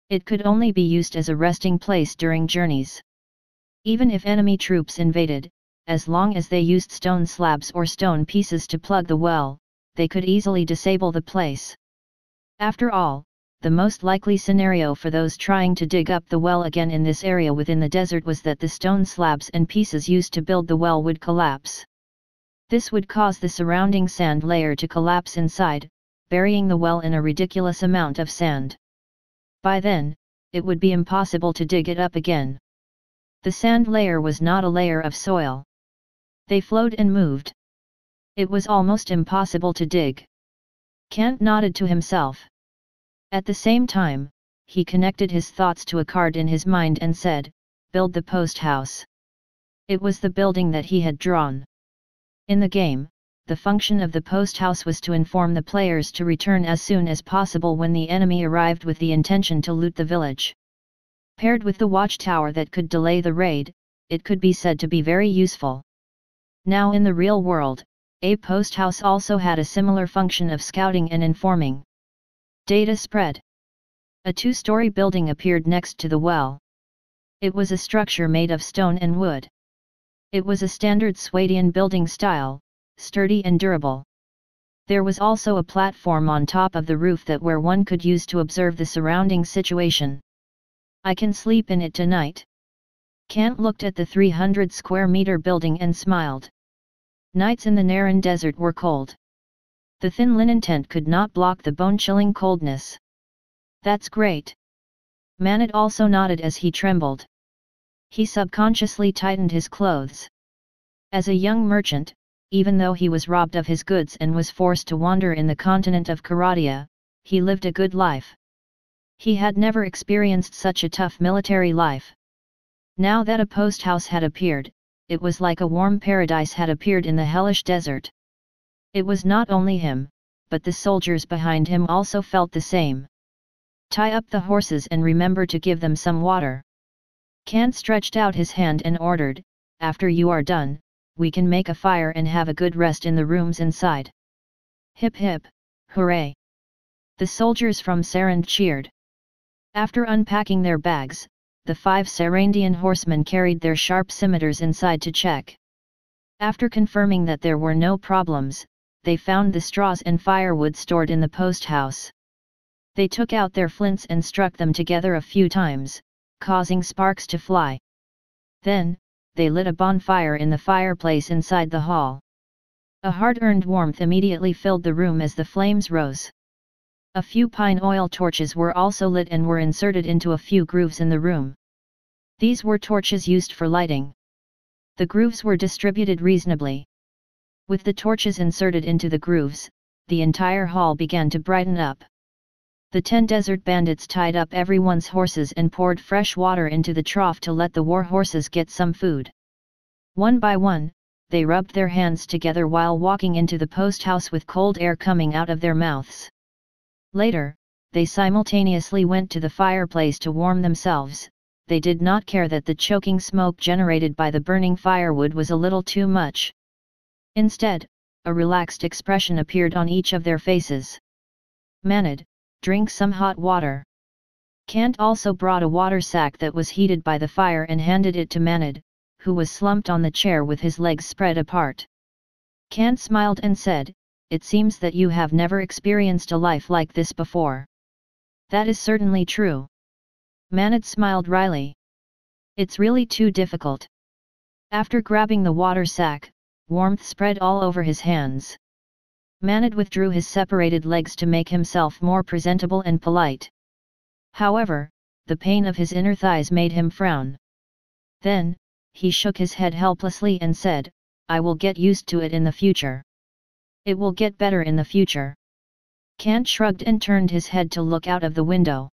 Speaker 1: It could only be used as a resting place during journeys. Even if enemy troops invaded, as long as they used stone slabs or stone pieces to plug the well, they could easily disable the place. After all, the most likely scenario for those trying to dig up the well again in this area within the desert was that the stone slabs and pieces used to build the well would collapse. This would cause the surrounding sand layer to collapse inside, burying the well in a ridiculous amount of sand. By then, it would be impossible to dig it up again. The sand layer was not a layer of soil. They flowed and moved. It was almost impossible to dig. Kant nodded to himself. At the same time, he connected his thoughts to a card in his mind and said, "Build the post house." It was the building that he had drawn. In the game, the function of the post house was to inform the players to return as soon as possible when the enemy arrived with the intention to loot the village. Paired with the watchtower that could delay the raid, it could be said to be very useful. Now in the real world, a post house also had a similar function of scouting and informing. Data spread. A two-story building appeared next to the well. It was a structure made of stone and wood. It was a standard Swadian building style, sturdy and durable. There was also a platform on top of the roof that where one could use to observe the surrounding situation. "I can sleep in it tonight." Kant looked at the 300 square meter building and smiled. Nights in the Naran desert were cold. The thin linen tent could not block the bone-chilling coldness. "That's great." Manad also nodded as he trembled. He subconsciously tightened his clothes. As a young merchant, even though he was robbed of his goods and was forced to wander in the continent of Karadia, he lived a good life. He had never experienced such a tough military life. Now that a post house had appeared, it was like a warm paradise had appeared in the hellish desert. It was not only him, but the soldiers behind him also felt the same. "Tie up the horses and remember to give them some water." Kant stretched out his hand and ordered, "After you are done, we can make a fire and have a good rest in the rooms inside." Hip hip, hooray! The soldiers from Sarand cheered. After unpacking their bags, the 5 Sarandian horsemen carried their sharp scimitars inside to check. After confirming that there were no problems, they found the straws and firewood stored in the post house. They took out their flints and struck them together a few times, causing sparks to fly. Then, they lit a bonfire in the fireplace inside the hall. A hard-earned warmth immediately filled the room as the flames rose. A few pine oil torches were also lit and were inserted into a few grooves in the room. These were torches used for lighting. The grooves were distributed reasonably. With the torches inserted into the grooves, the entire hall began to brighten up. The 10 desert bandits tied up everyone's horses and poured fresh water into the trough to let the war horses get some food. One by one, they rubbed their hands together while walking into the post house with cold air coming out of their mouths. Later, they simultaneously went to the fireplace to warm themselves. They did not care that the choking smoke generated by the burning firewood was a little too much. Instead, a relaxed expression appeared on each of their faces. "Manad, drink some hot water." Kant also brought a water sack that was heated by the fire and handed it to Manad, who was slumped on the chair with his legs spread apart. Kant smiled and said, "It seems that you have never experienced a life like this before." "That is certainly true." Manad smiled wryly. "It's really too difficult." After grabbing the water sack, warmth spread all over his hands. Manad withdrew his separated legs to make himself more presentable and polite. However, the pain of his inner thighs made him frown. Then, he shook his head helplessly and said, "I will get used to it in the future. It will get better in the future." Kant shrugged and turned his head to look out of the window.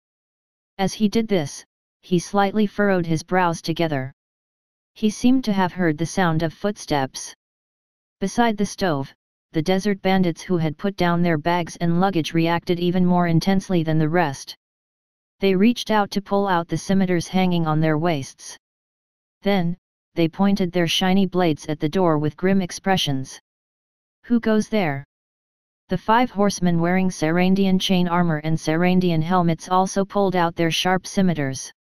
Speaker 1: As he did this, he slightly furrowed his brows together. He seemed to have heard the sound of footsteps. Beside the stove, the desert bandits who had put down their bags and luggage reacted even more intensely than the rest. They reached out to pull out the scimitars hanging on their waists. Then, they pointed their shiny blades at the door with grim expressions. "Who goes there?" The 5 horsemen wearing Sarandian chain armor and Sarandian helmets also pulled out their sharp scimitars.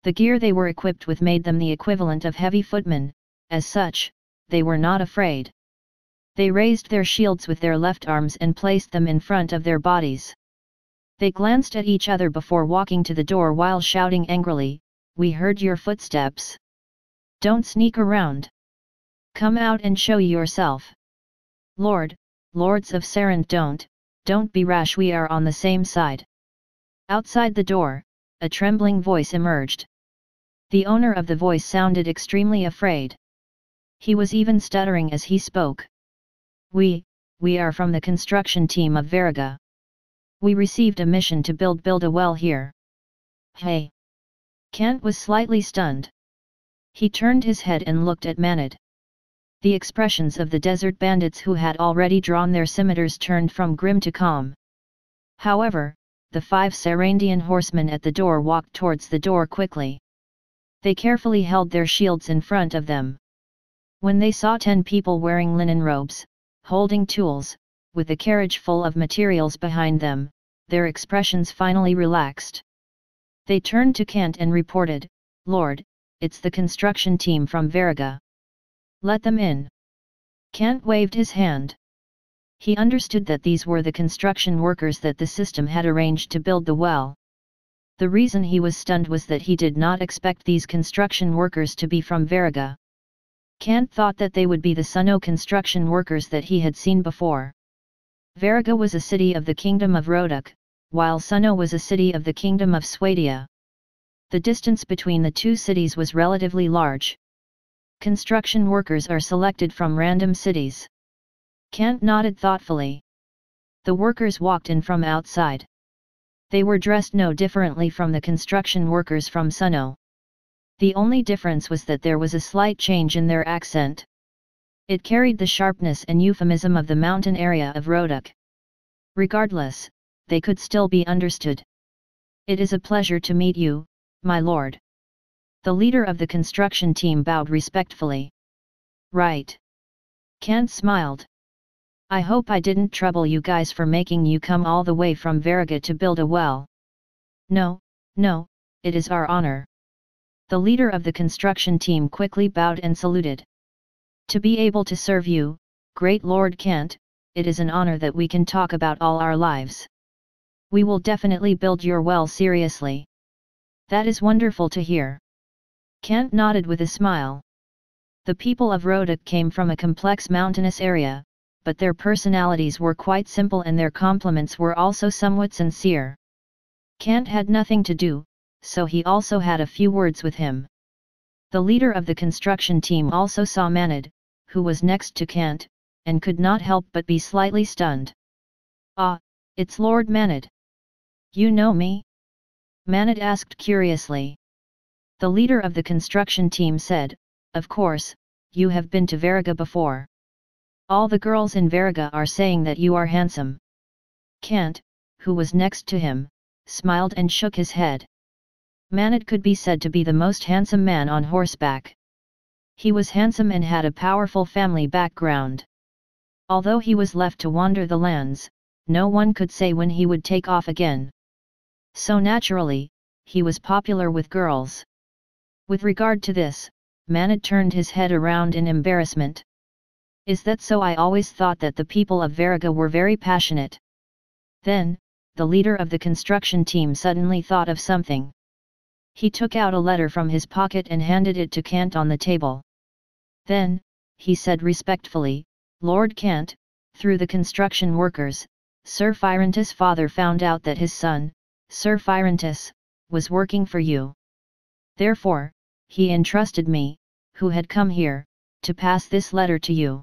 Speaker 1: The gear they were equipped with made them the equivalent of heavy footmen. As such, they were not afraid. They raised their shields with their left arms and placed them in front of their bodies. They glanced at each other before walking to the door while shouting angrily, "We heard your footsteps. Don't sneak around. Come out and show yourself." Lords of Sarand, don't be rash, we are on the same side. Outside the door, a trembling voice emerged. The owner of the voice sounded extremely afraid. He was even stuttering as he spoke. We are from the construction team of Veruga. We received a mission to build a well here. Hey! Kant was slightly stunned. He turned his head and looked at Manad. The expressions of the desert bandits who had already drawn their scimitars turned from grim to calm. However, the 5 Sarandian horsemen at the door walked towards the door quickly. They carefully held their shields in front of them. When they saw 10 people wearing linen robes, holding tools, with a carriage full of materials behind them, their expressions finally relaxed. They turned to Kant and reported, "Lord, it's the construction team from Veruga. Let them in." Kant waved his hand. He understood that these were the construction workers that the system had arranged to build the well. The reason he was stunned was that he did not expect these construction workers to be from Veruga. Kant thought that they would be the Sunno construction workers that he had seen before. Veruga was a city of the kingdom of Roduk, while Sunno was a city of the kingdom of Swadia. The distance between the two cities was relatively large. Construction workers are selected from random cities. Kant nodded thoughtfully. The workers walked in from outside. They were dressed no differently from the construction workers from Sunno. The only difference was that there was a slight change in their accent. It carried the sharpness and euphemism of the mountain area of Roduk. Regardless, they could still be understood. "It is a pleasure to meet you, my lord." The leader of the construction team bowed respectfully. "Right." Kant smiled. "I hope I didn't trouble you guys for making you come all the way from Veruga to build a well." No, it is our honor." The leader of the construction team quickly bowed and saluted. "To be able to serve you, great Lord Kant, it is an honor that we can talk about all our lives. We will definitely build your well seriously." "That is wonderful to hear." Kant nodded with a smile. The people of Roduk came from a complex mountainous area, but their personalities were quite simple and their compliments were also somewhat sincere. Kant had nothing to do, so he also had a few words with him. The leader of the construction team also saw Manad, who was next to Kant, and could not help but be slightly stunned. "Ah, it's Lord Manad. You know me?" Manad asked curiously. The leader of the construction team said, "Of course, you have been to Veruga before. All the girls in Veruga are saying that you are handsome." Kant, who was next to him, smiled and shook his head. Manad could be said to be the most handsome man on horseback. He was handsome and had a powerful family background. Although he was left to wander the lands, no one could say when he would take off again. So naturally, he was popular with girls. With regard to this, Manad turned his head around in embarrassment. "Is that so? I always thought that the people of Veruga were very passionate." Then, the leader of the construction team suddenly thought of something. He took out a letter from his pocket and handed it to Kant on the table. Then, he said respectfully, "Lord Kant, through the construction workers, Sir Firentus' father found out that his son, Sir Firentus, was working for you. Therefore, he entrusted me, who had come here, to pass this letter to you.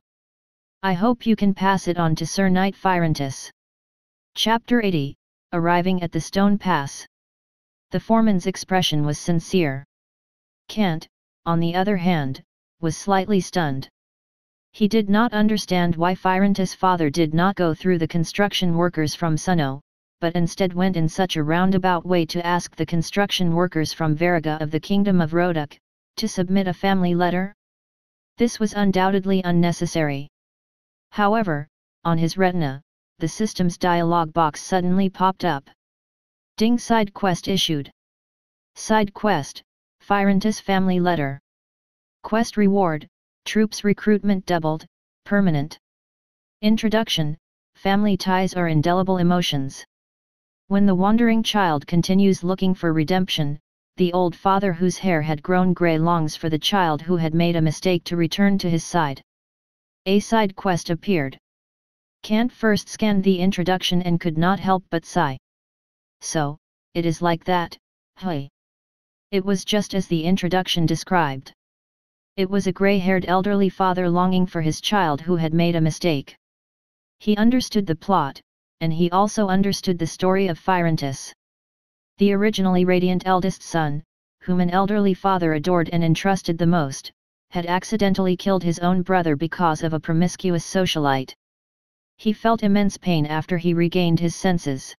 Speaker 1: I hope you can pass it on to Sir Knight Firentus." Chapter 80, Arriving at the Stone Pass. The foreman's expression was sincere. Kant, on the other hand, was slightly stunned. He did not understand why Firentus' father did not go through the construction workers from Sunno, but instead went in such a roundabout way to ask the construction workers from Veruga of the Kingdom of Roduk, to submit a family letter. This was undoubtedly unnecessary. However, on his retina, the system's dialog box suddenly popped up. Ding, side quest issued. Side quest, Firentus family letter. Quest reward, troops recruitment doubled, permanent. Introduction, family ties are indelible emotions. When the wandering child continues looking for redemption, the old father whose hair had grown grey longs for the child who had made a mistake to return to his side. A side quest appeared. Kant first scanned the introduction and could not help but sigh. So, it is like that, hey. It was just as the introduction described. It was a grey-haired elderly father longing for his child who had made a mistake. He understood the plot, and he also understood the story of Phyrantus. The originally radiant eldest son, whom an elderly father adored and entrusted the most, had accidentally killed his own brother because of a promiscuous socialite. He felt immense pain after he regained his senses.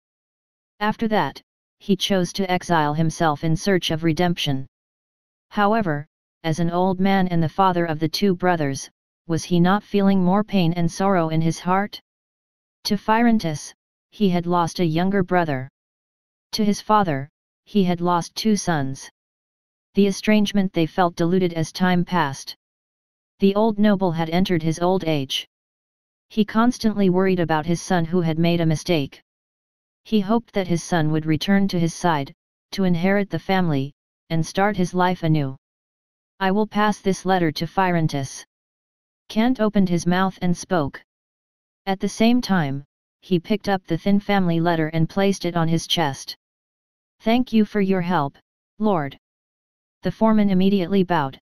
Speaker 1: After that, he chose to exile himself in search of redemption. However, as an old man and the father of the two brothers, was he not feeling more pain and sorrow in his heart? To Phyrantus, he had lost a younger brother. To his father, he had lost two sons. The estrangement they felt diluted as time passed. The old noble had entered his old age. He constantly worried about his son who had made a mistake. He hoped that his son would return to his side, to inherit the family, and start his life anew. I will pass this letter to Phyrantus. Kant opened his mouth and spoke. At the same time, he picked up the thin family letter and placed it on his chest. Thank you for your help, Lord. The foreman immediately bowed.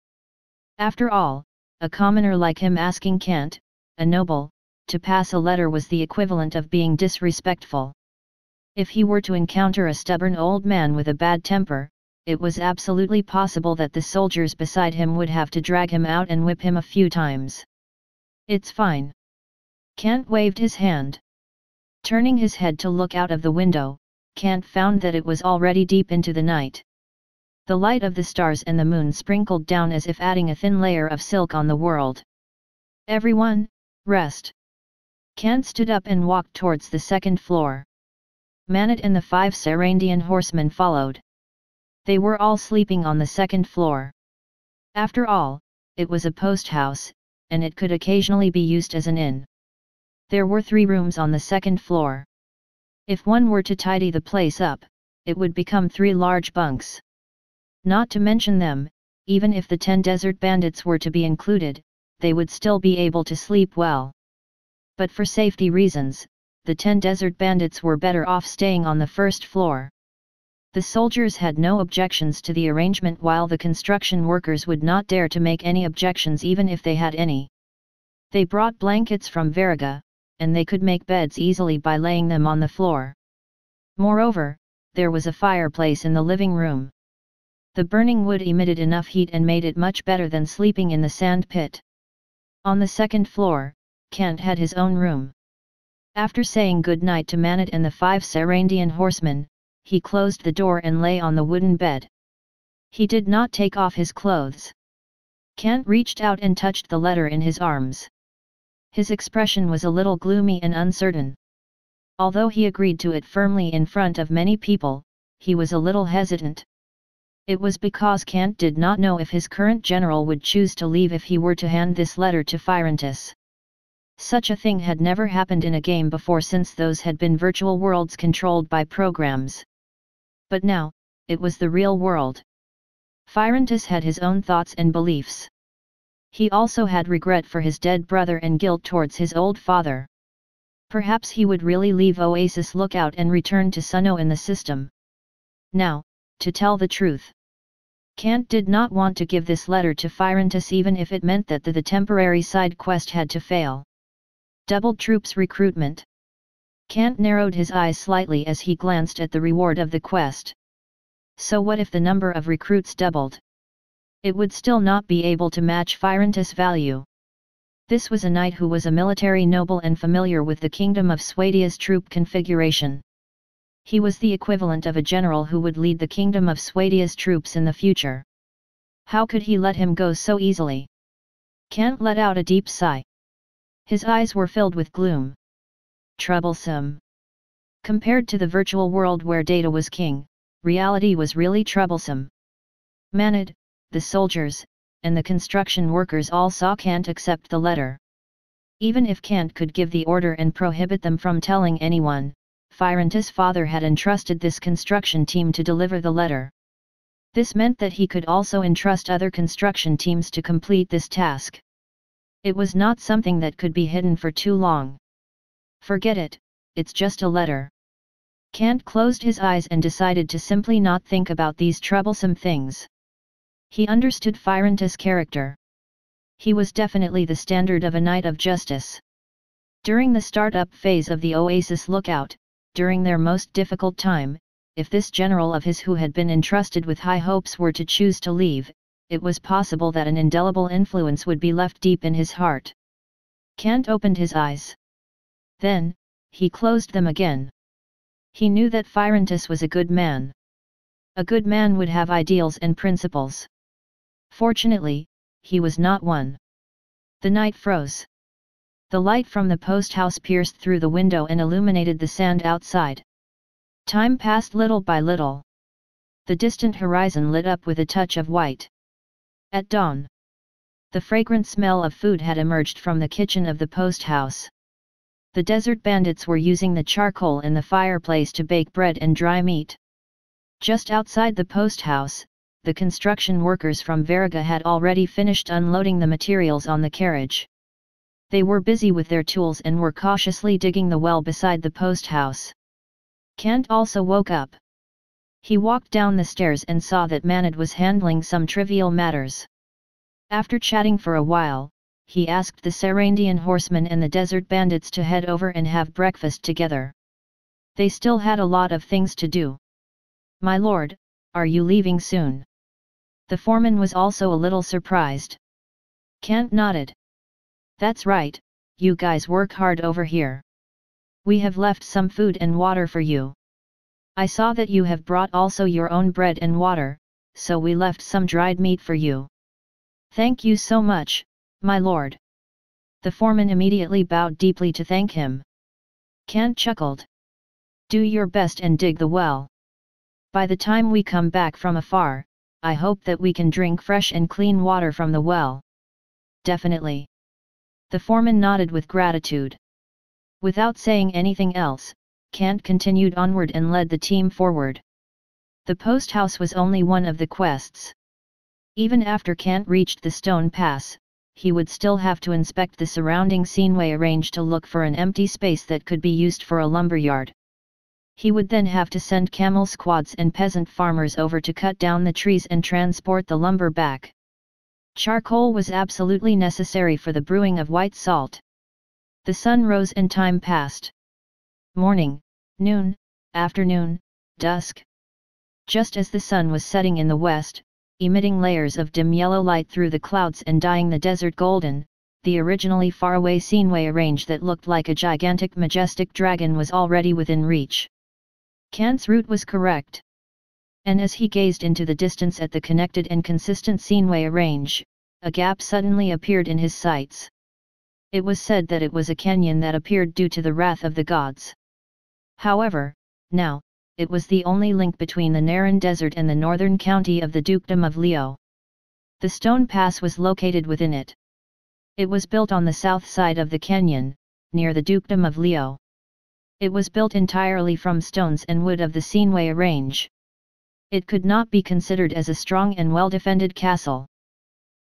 Speaker 1: After all, a commoner like him asking Kant, a noble, to pass a letter was the equivalent of being disrespectful. If he were to encounter a stubborn old man with a bad temper, it was absolutely possible that the soldiers beside him would have to drag him out and whip him a few times. It's fine. Kant waved his hand. Turning his head to look out of the window, Kant found that it was already deep into the night. The light of the stars and the moon sprinkled down as if adding a thin layer of silk on the world. Everyone, rest. Kant stood up and walked towards the second floor. Manet and the 5 Sarandian horsemen followed. They were all sleeping on the second floor. After all, it was a post house, and it could occasionally be used as an inn. There were 3 rooms on the second floor. If one were to tidy the place up, it would become 3 large bunks. Not to mention them, even if the 10 desert bandits were to be included, they would still be able to sleep well. But for safety reasons, the 10 desert bandits were better off staying on the first floor. The soldiers had no objections to the arrangement, while the construction workers would not dare to make any objections even if they had any. They brought blankets from Veruga, and they could make beds easily by laying them on the floor. Moreover, there was a fireplace in the living room. The burning wood emitted enough heat and made it much better than sleeping in the sand pit. On the second floor, Kant had his own room. After saying good night to Manet and the 5 Sarandian horsemen, he closed the door and lay on the wooden bed. He did not take off his clothes. Kant reached out and touched the letter in his arms. His expression was a little gloomy and uncertain. Although he agreed to it firmly in front of many people, he was a little hesitant. It was because Kant did not know if his current general would choose to leave if he were to hand this letter to Phyrantus. Such a thing had never happened in a game before, since those had been virtual worlds controlled by programs. But now, it was the real world. Phyrantus had his own thoughts and beliefs. He also had regret for his dead brother and guilt towards his old father. Perhaps he would really leave Oasis Lookout and return to Sunno in the system. Now, to tell the truth, Kant did not want to give this letter to Phyrantus even if it meant that the temporary side quest had to fail. Doubled troops recruitment. Kant narrowed his eyes slightly as he glanced at the reward of the quest. So what if the number of recruits doubled? It would still not be able to match Phyrantus' value. This was a knight who was a military noble and familiar with the kingdom of Swadia's troop configuration. He was the equivalent of a general who would lead the kingdom of Swadia's troops in the future. How could he let him go so easily? Kant let out a deep sigh. His eyes were filled with gloom. Troublesome. Compared to the virtual world where data was king, reality was really troublesome. Manet, the soldiers, and the construction workers all saw Kant accept the letter. Even if Kant could give the order and prohibit them from telling anyone, Phyrantus' father had entrusted this construction team to deliver the letter. This meant that he could also entrust other construction teams to complete this task. It was not something that could be hidden for too long. Forget it, it's just a letter. Kant closed his eyes and decided to simply not think about these troublesome things. He understood Firentis' character. He was definitely the standard of a knight of justice. During the start-up phase of the Oasis lookout, during their most difficult time, if this general of his who had been entrusted with high hopes were to choose to leave, it was possible that an indelible influence would be left deep in his heart. Kant opened his eyes. Then, he closed them again. He knew that Firentis was a good man. A good man would have ideals and principles. Fortunately, he was not one. The night froze. The light from the post house pierced through the window and illuminated the sand outside. Time passed little by little. The distant horizon lit up with a touch of white. At dawn, the fragrant smell of food had emerged from the kitchen of the post house. The desert bandits were using the charcoal in the fireplace to bake bread and dry meat. Just outside the post house, the construction workers from Veruga had already finished unloading the materials on the carriage. They were busy with their tools and were cautiously digging the well beside the post house. Kant also woke up. He walked down the stairs and saw that Manad was handling some trivial matters. After chatting for a while, he asked the Sarandian horsemen and the desert bandits to head over and have breakfast together. They still had a lot of things to do. "My lord, are you leaving soon?" The foreman was also a little surprised. Kant nodded. "That's right, you guys work hard over here. We have left some food and water for you. I saw that you have brought also your own bread and water, so we left some dried meat for you." "Thank you so much, my lord." The foreman immediately bowed deeply to thank him. Kant chuckled. "Do your best and dig the well. By the time we come back from afar, I hope that we can drink fresh and clean water from the well." "Definitely." The foreman nodded with gratitude. Without saying anything else, Kant continued onward and led the team forward. The post house was only one of the quests. Even after Kant reached the stone pass, he would still have to inspect the surrounding scenery arranged to look for an empty space that could be used for a lumberyard. He would then have to send camel squads and peasant farmers over to cut down the trees and transport the lumber back. Charcoal was absolutely necessary for the brewing of white salt. The sun rose and time passed. Morning, noon, afternoon, dusk. Just as the sun was setting in the west, emitting layers of dim yellow light through the clouds and dyeing the desert golden, the originally faraway scenery range that looked like a gigantic majestic dragon was already within reach. Kant's route was correct. And as he gazed into the distance at the connected and consistent scenery range, a gap suddenly appeared in his sights. It was said that it was a canyon that appeared due to the wrath of the gods. However, now, it was the only link between the Naran Desert and the northern county of the Dukedom of Leo. The stone pass was located within it. It was built on the south side of the canyon, near the Dukedom of Leo. It was built entirely from stones and wood of the scenery range. It could not be considered as a strong and well-defended castle.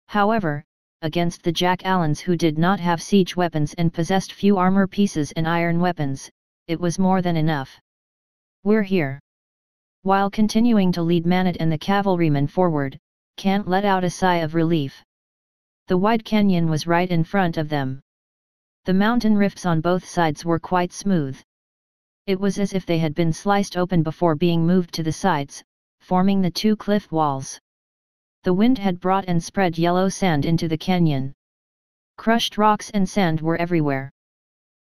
Speaker 1: However, against the Jack-Allans who did not have siege weapons and possessed few armor pieces and iron weapons, it was more than enough. "We're here." While continuing to lead Manad and the cavalrymen forward, Kant let out a sigh of relief. The wide canyon was right in front of them. The mountain rifts on both sides were quite smooth. It was as if they had been sliced open before being moved to the sides, forming the two cliff walls. The wind had brought and spread yellow sand into the canyon. Crushed rocks and sand were everywhere.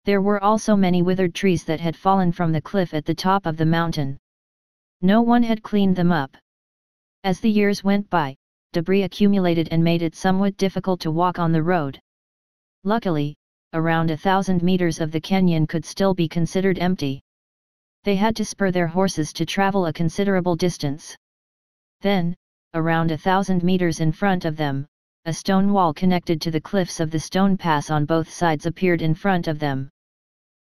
Speaker 1: There were also many withered trees that had fallen from the cliff at the top of the mountain. No one had cleaned them up. As the years went by, debris accumulated and made it somewhat difficult to walk on the road. Luckily, around 1,000 meters of the canyon could still be considered empty. They had to spur their horses to travel a considerable distance. Then, around 1,000 meters in front of them, a stone wall connected to the cliffs of the stone pass on both sides appeared in front of them.